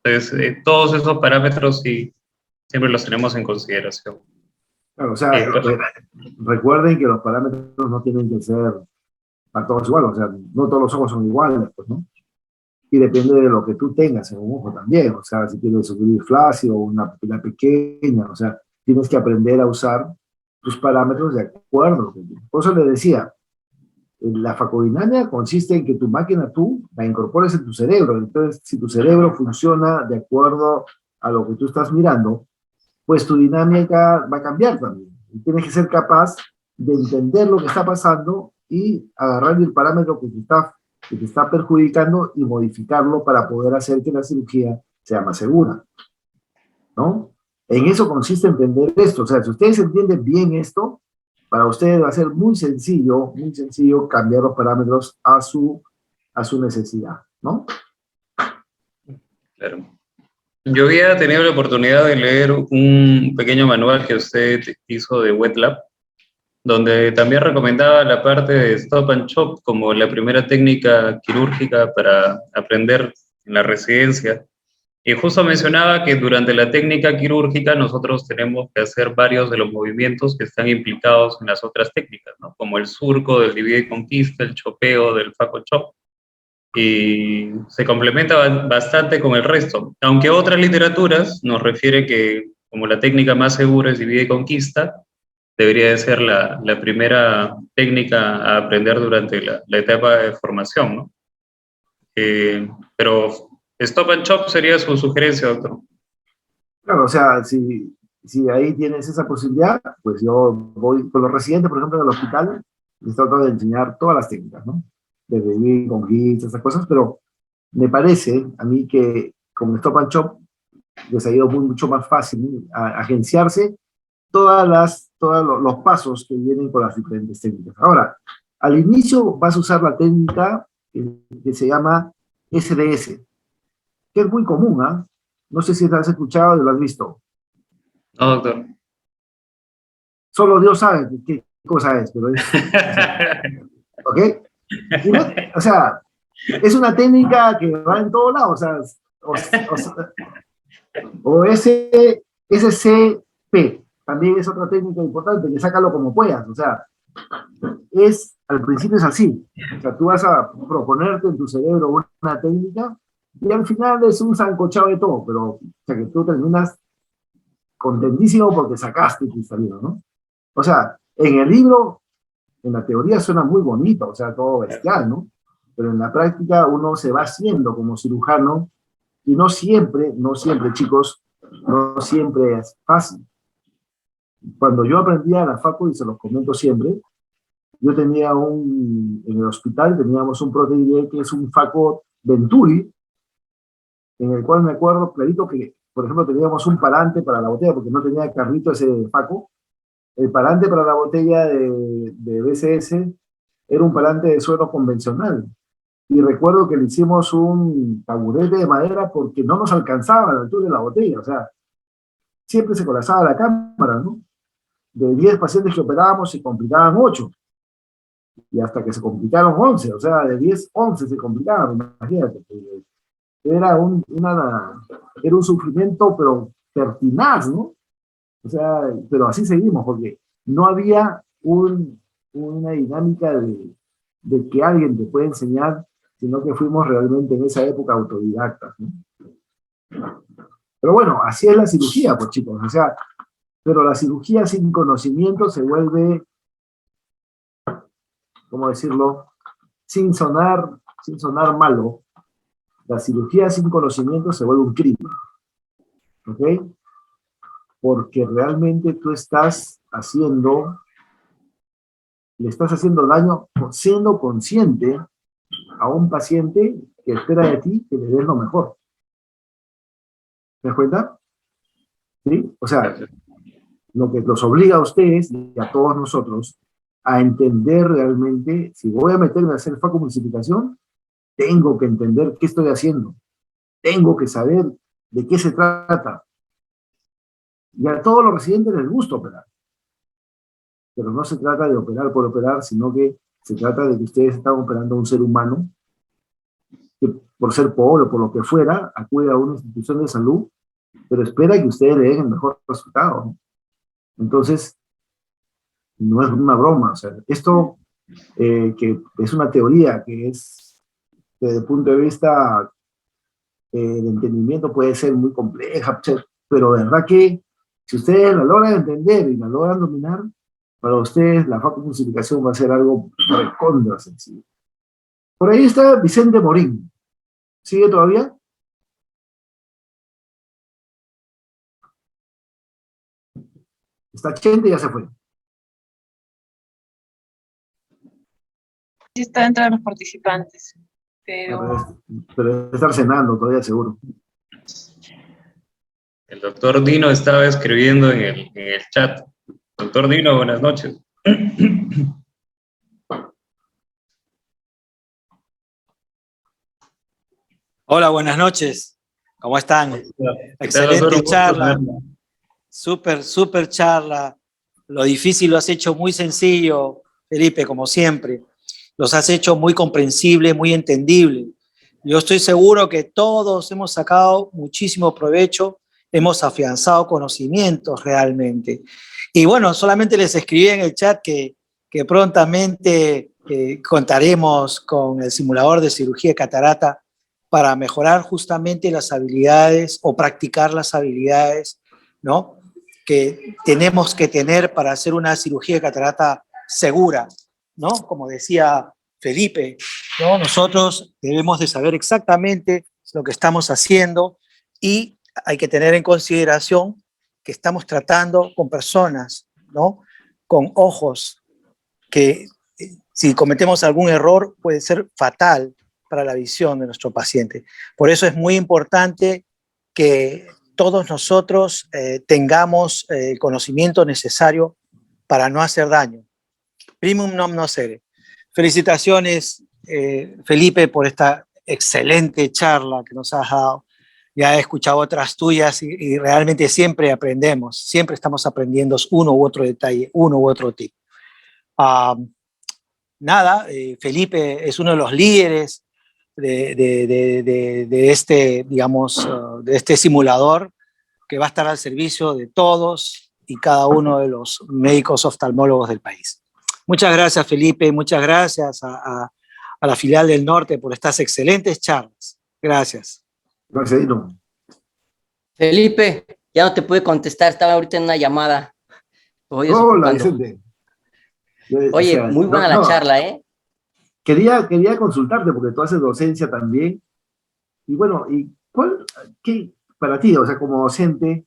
Entonces, todos esos parámetros sí, siempre los tenemos en consideración. Claro, o sea, Pues, recuerden que los parámetros no tienen que ser para todos iguales, o sea, no todos los ojos son iguales, pues, ¿no? Y depende de lo que tú tengas en un ojo también, o sea, si tienes un flácido o una pupila pequeña, o sea, tienes que aprender a usar tus parámetros de acuerdo a lo que tienes. Por eso le decía, la facodinamia consiste en que tu máquina tú la incorpores en tu cerebro. Entonces, si tu cerebro funciona de acuerdo a lo que tú estás mirando, pues tu dinámica va a cambiar también. Y tienes que ser capaz de entender lo que está pasando y agarrar el parámetro que te está perjudicando y modificarlo para poder hacer que la cirugía sea más segura, ¿no? En eso consiste entender esto. O sea, si ustedes entienden bien esto, para ustedes va a ser muy sencillo cambiar los parámetros a su necesidad, ¿no? Claro. Yo había tenido la oportunidad de leer un pequeño manual que usted hizo de Wet Lab, donde también recomendaba la parte de Stop and Chop como la primera técnica quirúrgica para aprender en la residencia. Y justo mencionaba que durante la técnica quirúrgica nosotros tenemos que hacer varios de los movimientos que están implicados en las otras técnicas, ¿no? Como el surco del divide y conquista, el chopeo del Faco Chop, y se complementa bastante con el resto. Aunque otras literaturas nos refieren que como la técnica más segura es divide y conquista, debería de ser la primera técnica a aprender durante la etapa de formación, ¿no? Pero Stop and Chop sería su sugerencia, doctor. Claro, o sea, si ahí tienes esa posibilidad, pues yo voy con los residentes, por ejemplo, en el hospital, les trato de enseñar todas las técnicas, ¿no? Desde vivir con hits, esas cosas, pero me parece a mí que con Stop and Shop les ha ido mucho más fácil agenciarse todos los pasos que vienen con las diferentes técnicas. Ahora, al inicio vas a usar la técnica que se llama SDS, que es muy común, ¿ah? No sé si lo has escuchado o lo has visto. No, doctor. Solo Dios sabe qué cosa es, pero es... ¿Ok? Y no, o sea, es una técnica que va en todos lados, o SCP, también es otra técnica importante, que sácalo como puedas, o sea, al principio es así, o sea, tú vas a proponerte en tu cerebro una técnica y al final es un sancochado de todo, pero o sea, que tú terminas contentísimo porque sacaste tu salido, ¿no? O sea, en el libro, en la teoría suena muy bonito, o sea, todo bestial, ¿no? Pero en la práctica uno se va haciendo como cirujano y no siempre, chicos, no siempre es fácil. Cuando yo aprendía a la facu, y se los comento siempre, yo tenía en el hospital teníamos un protege que es un Faco Venturi, en el cual me acuerdo clarito que, por ejemplo, teníamos un parante para la botella, porque no tenía carrito ese Faco. El parante para la botella de BCS era un parante de suero convencional. Y recuerdo que le hicimos un taburete de madera porque no nos alcanzaba a la altura de la botella. O sea, siempre se colapsaba la cámara, ¿no? De 10 pacientes que operábamos se complicaban 8. Y hasta que se complicaron 11. O sea, de 10, 11 se complicaban, imagínate. Era era un sufrimiento, pero pertinaz, ¿no? O sea, pero así seguimos, porque no había una dinámica de que alguien te puede enseñar, sino que fuimos realmente en esa época autodidactas, ¿no? Pero bueno, así es la cirugía, pues chicos, o sea, pero la cirugía sin conocimiento se vuelve, ¿cómo decirlo? Sin sonar malo, la cirugía sin conocimiento se vuelve un crimen, ¿ok? Porque realmente tú le estás haciendo daño siendo consciente a un paciente que espera de ti que le des lo mejor. ¿Te das cuenta? ¿Sí? O sea, lo que los obliga a ustedes y a todos nosotros a entender realmente, si voy a meterme a hacer facomulsificación, tengo que entender qué estoy haciendo. Tengo que saber de qué se trata. Y a todos los residentes les gusta operar. Pero no se trata de operar por operar, sino que se trata de que ustedes están operando a un ser humano que por ser pobre o por lo que fuera, acude a una institución de salud, pero espera que ustedes le den el mejor resultado, ¿no? Entonces, no es una broma, o sea, esto que es una teoría que es, desde el punto de vista de entendimiento, puede ser muy compleja, pero de verdad que si ustedes la logran entender y la logran dominar, para ustedes la facomulsificación va a ser algo recontra sencillo. Por ahí está Vicente Morín. ¿Sigue todavía? Está Chente, ya se fue. Sí está dentro de los participantes, pero... Pero debe estar cenando todavía, seguro. El doctor Dino estaba escribiendo en el chat. Doctor Dino, buenas noches. Hola, buenas noches. ¿Cómo están? Excelente charla. Súper charla. Lo difícil lo has hecho muy sencillo, Felipe, como siempre. Los has hecho muy comprensible, muy entendible. Yo estoy seguro que todos hemos sacado muchísimo provecho, hemos afianzado conocimientos realmente. Y bueno, solamente les escribí en el chat que prontamente contaremos con el simulador de cirugía de catarata para mejorar justamente las habilidades o practicar las habilidades, ¿no?, que tenemos que tener para hacer una cirugía de catarata segura, ¿no? Como decía Felipe, ¿no? Nosotros debemos de saber exactamente lo que estamos haciendo y hay que tener en consideración que estamos tratando con personas, ¿no?, con ojos que si cometemos algún error puede ser fatal para la visión de nuestro paciente. Por eso es muy importante que todos nosotros tengamos el conocimiento necesario para no hacer daño. Primum non nocere. Felicitaciones, Felipe, por esta excelente charla que nos has dado. Ya he escuchado otras tuyas y realmente siempre aprendemos, siempre estamos aprendiendo uno u otro detalle, uno u otro tip. Nada, Felipe es uno de los líderes de este, digamos, de este simulador que va a estar al servicio de todos y cada uno de los médicos oftalmólogos del país. Muchas gracias, Felipe, muchas gracias a la filial del norte por estas excelentes charlas. Gracias. Gracias, Dino. Felipe, ya no te pude contestar, estaba ahorita en una llamada. Hola, Vicente. Oye, o sea, muy buena la charla, ¿eh? Quería consultarte, porque tú haces docencia también. Y bueno, ¿qué para ti, o sea, como docente,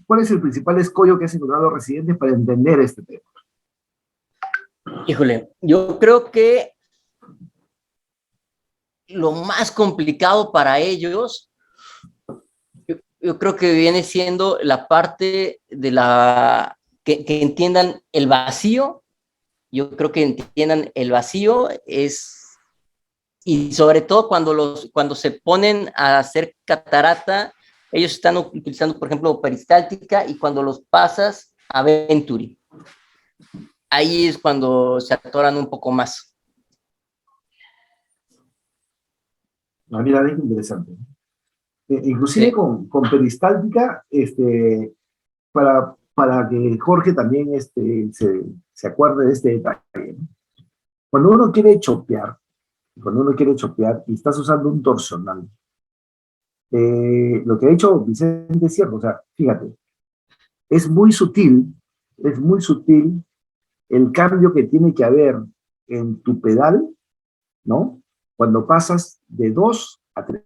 cuál es el principal escollo que has encontrado a los residentes para entender este tema? Híjole, yo creo que lo más complicado para ellos, yo creo que viene siendo la parte de que entiendan el vacío. Yo creo que entiendan el vacío y sobre todo cuando se ponen a hacer catarata, ellos están utilizando, por ejemplo, peristáltica, y cuando los pasas a Venturi, ahí es cuando se atoran un poco más. Mira, es interesante. Inclusive sí, con peristáltica, para que Jorge también se acuerde de este detalle, ¿no? Cuando uno quiere chopear y estás usando un torsional, lo que ha hecho Vicente es cierto, o sea, fíjate, es muy sutil el cambio que tiene que haber en tu pedal, ¿no?, cuando pasas de 2 a 3.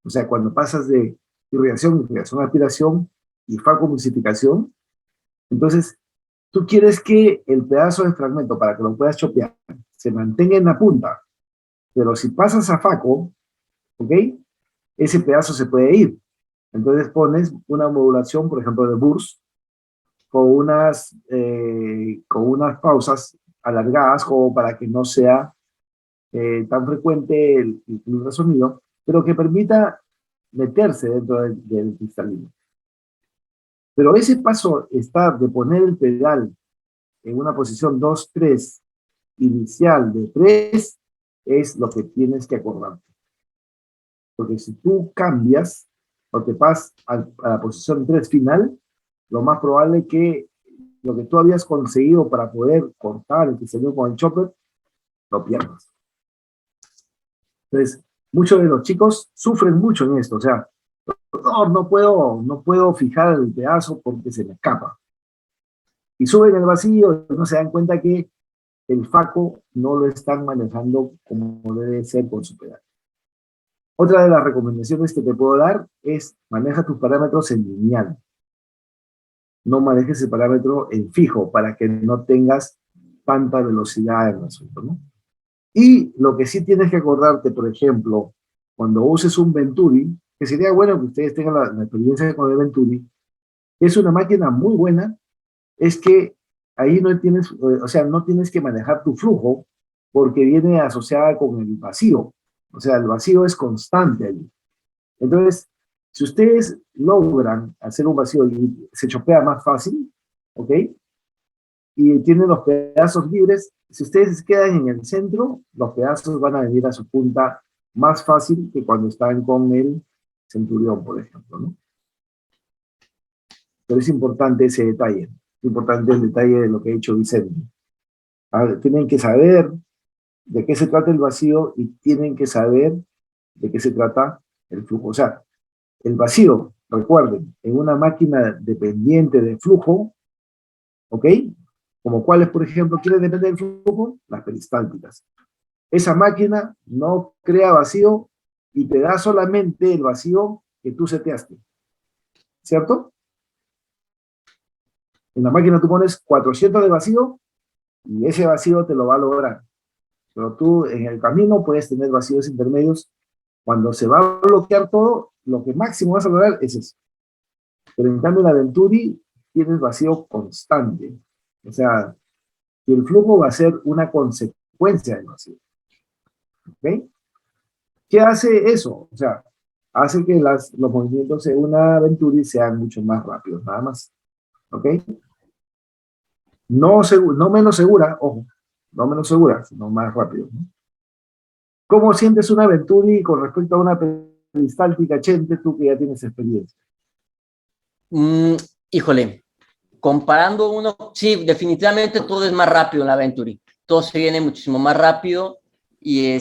O sea, cuando pasas de irrigación, aspiración y facomulsificación. Entonces, tú quieres que el pedazo de fragmento, para que lo puedas chopear, se mantenga en la punta. Pero si pasas a faco, ¿ok?, ese pedazo se puede ir. Entonces pones una modulación, por ejemplo, de burst, con unas pausas alargadas, como para que no sea tan frecuente el ultrasonido, pero que permita meterse dentro del cristalino. Pero ese paso está de poner el pedal en una posición 2-3 inicial de 3, es lo que tienes que acordarte. Porque si tú cambias o te pasas a la posición 3 final, lo más probable es que lo que tú habías conseguido para poder cortar el cristalino con el chopper, lo pierdas. Entonces, muchos de los chicos sufren mucho en esto, o sea, no puedo fijar el pedazo porque se me escapa. Y suben el vacío y no se dan cuenta que el faco no lo están manejando como debe ser con su pedal. Otra de las recomendaciones que te puedo dar es maneja tus parámetros en lineal. No manejes el parámetro en fijo para que no tengas tanta velocidad en el asunto, ¿no? Y lo que sí tienes que acordarte, por ejemplo, cuando uses un Venturi, que sería bueno que ustedes tengan la experiencia con el Venturi, es una máquina muy buena, es que ahí no tienes, o sea, no tienes que manejar tu flujo porque viene asociada con el vacío. O sea, el vacío es constante allí. Entonces, si ustedes logran hacer un vacío y se chopea más fácil, ¿ok? Y tienen los pedazos libres, si ustedes se quedan en el centro, los pedazos van a venir a su punta más fácil que cuando están con el centurión, por ejemplo, ¿no? Pero es importante ese detalle, es importante el detalle de lo que ha hecho Vicente. Tienen que saber de qué se trata el vacío y tienen que saber de qué se trata el flujo. O sea, el vacío, recuerden, en una máquina dependiente de flujo, ¿ok? Como cuáles, por ejemplo, quieren depender del flujo, las peristálticas. Esa máquina no crea vacío y te da solamente el vacío que tú seteaste, ¿cierto? En la máquina tú pones 400 de vacío y ese vacío te lo va a lograr. Pero tú en el camino puedes tener vacíos intermedios. Cuando se va a bloquear todo, lo que máximo vas a lograr es eso. Pero en cambio en la Venturi tienes vacío constante. O sea, el flujo va a ser una consecuencia del vacío. ¿Ok? ¿Qué hace eso? O sea, hace que los movimientos en una Venturi sean mucho más rápidos, nada más. ¿Ok? No, no menos segura, ojo, no menos segura, sino más rápido, ¿no? ¿Cómo sientes una Venturi con respecto a una peristáltica, Chente, tú que ya tienes experiencia? Híjole, comparando uno, sí, definitivamente todo es más rápido en la Venturi. Todo se viene muchísimo más rápido y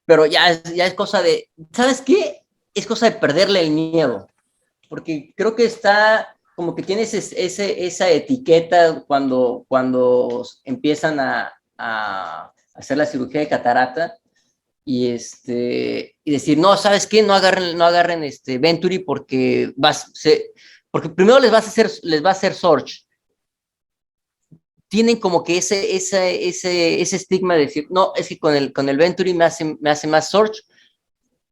pero ya es cosa de, ¿sabes qué? Es cosa de perderle el miedo, porque creo que está como que tienes esa etiqueta cuando empiezan a hacer la cirugía de catarata y decir, no, ¿sabes qué? No agarren Venturi porque porque primero les va a hacer Sorge. Tienen como que ese estigma de decir, no, es que con el Venturi me hace más Sorge.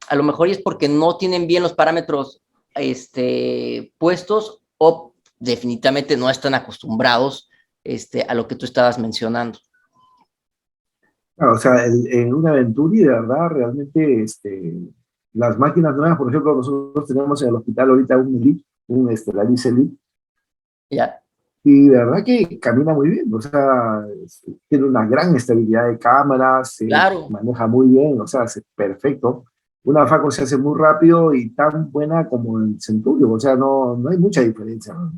A lo mejor es porque no tienen bien los parámetros puestos o definitivamente no están acostumbrados a lo que tú estabas mencionando. O sea, en una Venturi, de verdad, realmente, las máquinas nuevas, por ejemplo, nosotros tenemos en el hospital ahorita un Elite, la Lice Elite, Ya. y de verdad que camina muy bien, o sea, tiene una gran estabilidad de cámaras, se Claro. maneja muy bien, o sea, es perfecto. Una Faco se hace muy rápido y tan buena como el Centurio, o sea, no hay mucha diferencia, ¿no?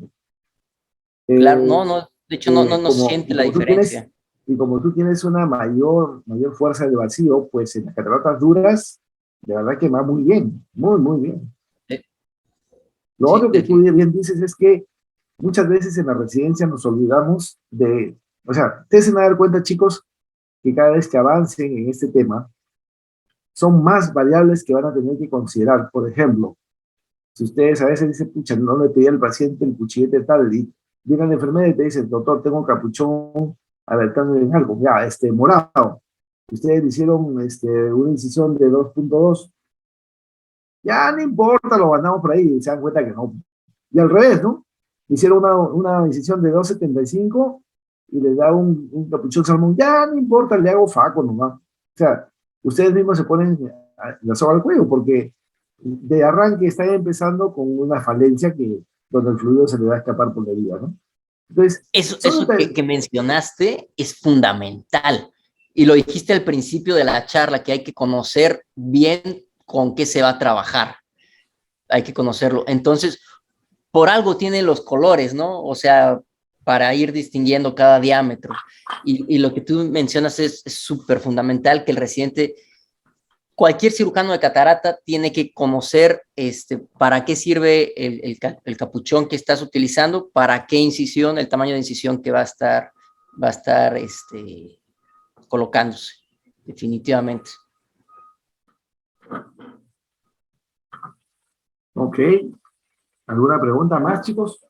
Claro, no, de hecho no siente la diferencia. Y como tú tienes una mayor fuerza de vacío, pues en las cataratas duras, de verdad que va muy bien, muy bien. Sí. Lo otro que tú bien dices es que muchas veces en la residencia nos olvidamos o sea, ustedes se van a dar cuenta, chicos, que cada vez que avancen en este tema, son más variables que van a tener que considerar. Por ejemplo, si ustedes a veces dicen, pucha, no le pedí al paciente el cuchillete tal, y viene la enfermera y te dice, doctor, tengo capuchón alertando en algo, ya, morado. Ustedes hicieron una incisión de 2.2, ya no importa, lo mandamos por ahí y se dan cuenta que no. Y al revés, ¿no? Hicieron una incisión de 2.75 y les da un capuchón salmón, ya no importa, le hago faco nomás. O sea, ustedes mismos se ponen la soga al cuello porque de arranque están empezando con una falencia donde el fluido se le va a escapar por la herida, ¿no? Entonces, eso que mencionaste es fundamental. Y lo dijiste al principio de la charla, que hay que conocer bien con qué se va a trabajar. Hay que conocerlo. Entonces, por algo tiene los colores, ¿no? O sea, para ir distinguiendo cada diámetro. Y lo que tú mencionas es súper fundamental, que el residente, cualquier cirujano de catarata tiene que conocer para qué sirve el capuchón que estás utilizando, para qué incisión, el tamaño de incisión que va a estar colocándose, definitivamente. Ok. ¿Alguna pregunta más, chicos?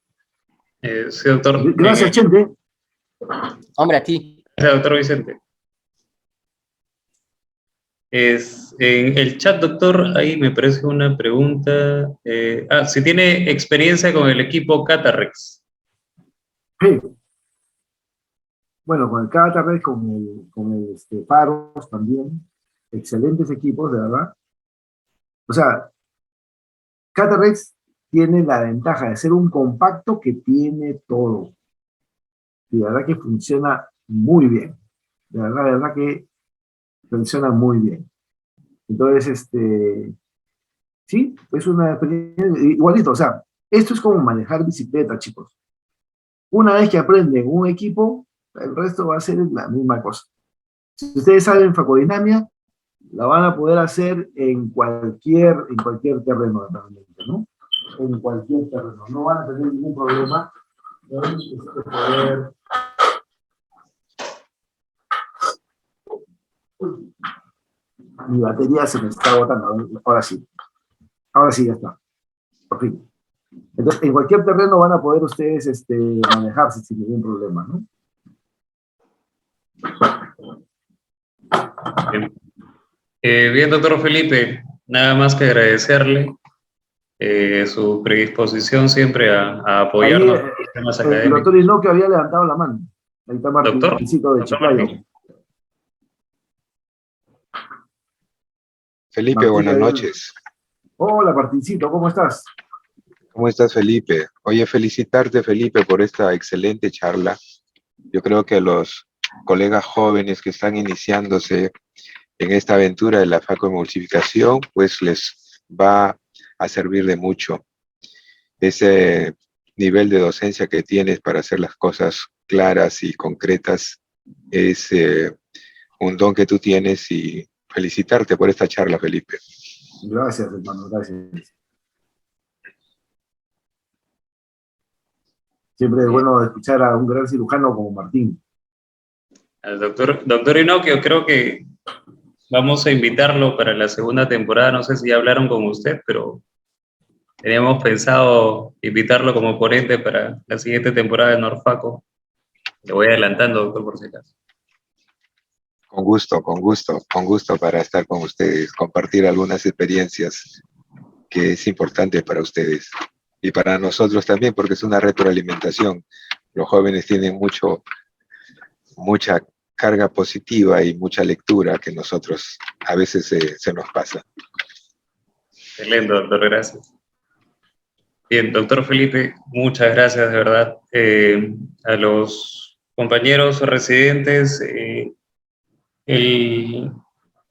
Sí, doctor. Gracias, Chente. Hombre, a ti. Gracias, doctor Vicente. En el chat, doctor, ahí me parece una pregunta. Si tiene experiencia con el equipo Catarrex. Sí. Bueno, con el Catarrez, con el Faros también, excelentes equipos, de verdad. O sea, Catarrex tiene la ventaja de ser un compacto que tiene todo. Y de verdad que funciona muy bien. De verdad que funciona muy bien. Entonces, sí, es una experiencia igualito. O sea, esto es como manejar bicicleta, chicos. Una vez que aprenden un equipo, el resto va a ser la misma cosa. Si ustedes saben facodinamia, la van a poder hacer en cualquier terreno realmente, ¿no? En cualquier terreno. No van a tener ningún problema en poder... Mi batería se me está agotando. Ahora sí ya está. Por fin. Entonces, en cualquier terreno van a poder ustedes manejarse sin ningún problema, ¿no? Bien. Bien, doctor Felipe, nada más que agradecerle su predisposición siempre a Ahí apoyarnos en los temas el doctor académicos. Inoue había levantado la mano. Ahí está Doctor, Martincito de doctor Chiclayo. Martín. Felipe, Martín, buenas noches. hola Martincito, ¿cómo estás? ¿Cómo estás, Felipe? Oye, felicitarte, Felipe, por esta excelente charla. Yo creo que los colegas jóvenes que están iniciándose en esta aventura de la facoemulsificación, pues les va a servir de mucho. Ese nivel de docencia que tienes para hacer las cosas claras y concretas es un don que tú tienes y felicitarte por esta charla, Felipe. Gracias, hermano, gracias. Siempre es bueno escuchar a un gran cirujano como Martín. Al doctor Inoue, creo que vamos a invitarlo para la segunda temporada. No sé si ya hablaron con usted, pero teníamos pensado invitarlo como ponente para la siguiente temporada de Norfaco. Le voy adelantando, doctor, por si acaso. Con gusto para estar con ustedes, compartir algunas experiencias que es importante para ustedes y para nosotros también, porque es una retroalimentación. Los jóvenes tienen mucha carga positiva y mucha lectura que nosotros a veces se nos pasa. Excelente, doctor, gracias. Bien, doctor Felipe, muchas gracias, de verdad. A los compañeros residentes,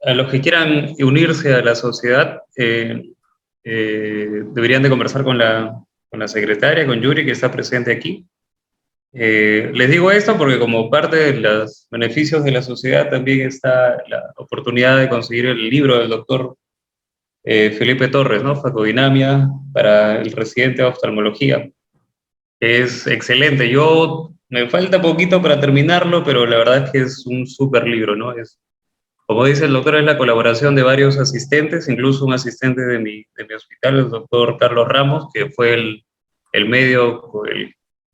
a los que quieran unirse a la sociedad, deberían de conversar con la secretaria, con Yuri, que está presente aquí. Les digo esto porque como parte de los beneficios de la sociedad también está la oportunidad de conseguir el libro del doctor Felipe Torres, ¿no? Facodinamia para el residente de oftalmología. Es excelente. Me falta poquito para terminarlo, pero la verdad es que es un súper libro, ¿no? Como dice el doctor, es la colaboración de varios asistentes, incluso un asistente de mi hospital, el doctor Carlos Ramos, que fue el medio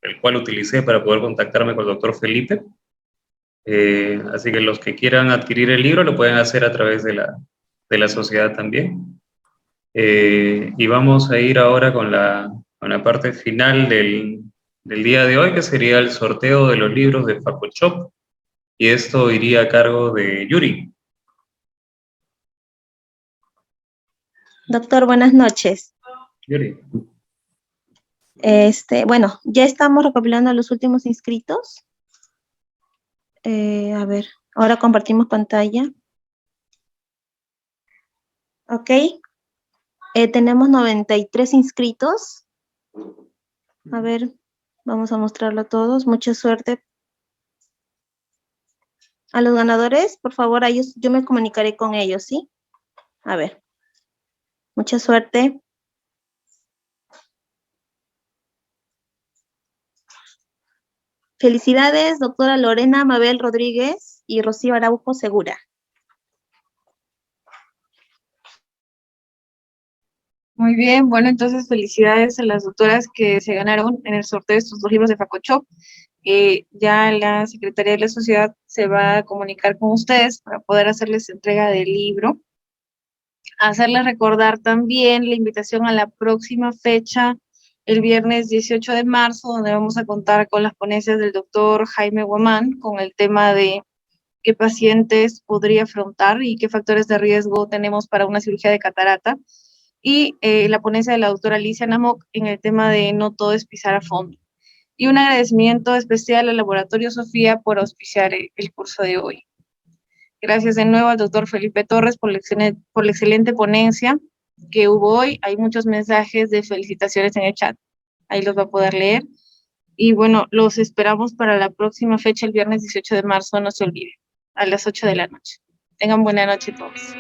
el cual utilicé para poder contactarme con el doctor Felipe. Así que los que quieran adquirir el libro lo pueden hacer a través de la sociedad también. Y vamos a ir ahora con la parte final del día de hoy, que sería el sorteo de los libros de FacoShop. Y esto iría a cargo de Yuri. Doctor, buenas noches. Yuri. Bueno, ya estamos recopilando a los últimos inscritos. A ver, ahora compartimos pantalla. Ok. Tenemos 93 inscritos. A ver, vamos a mostrarlo a todos. Mucha suerte. A los ganadores, por favor, a ellos, yo me comunicaré con ellos, ¿sí? A ver. Mucha suerte. Felicidades, doctora Lorena Mabel Rodríguez y Rocío Araujo Segura. Muy bien, bueno, entonces felicidades a las doctoras que se ganaron en el sorteo de estos dos libros de FacoShop. Ya la Secretaría de la Sociedad se va a comunicar con ustedes para poder hacerles entrega del libro. Hacerles recordar también la invitación a la próxima fecha, el viernes 18 de marzo, donde vamos a contar con las ponencias del doctor Jaime Guamán con el tema de qué pacientes podría afrontar y qué factores de riesgo tenemos para una cirugía de catarata, y la ponencia de la doctora Alicia Namok en el tema de no todo es pisar a fondo. Y un agradecimiento especial al Laboratorio Sofía por auspiciar el curso de hoy. Gracias de nuevo al doctor Felipe Torres por la excelente ponencia que hubo hoy. Hay muchos mensajes de felicitaciones en el chat. Ahí los va a poder leer. Y bueno, los esperamos para la próxima fecha, el viernes 18 de marzo, no se olviden, a las 8 de la noche. Tengan buena noche todos.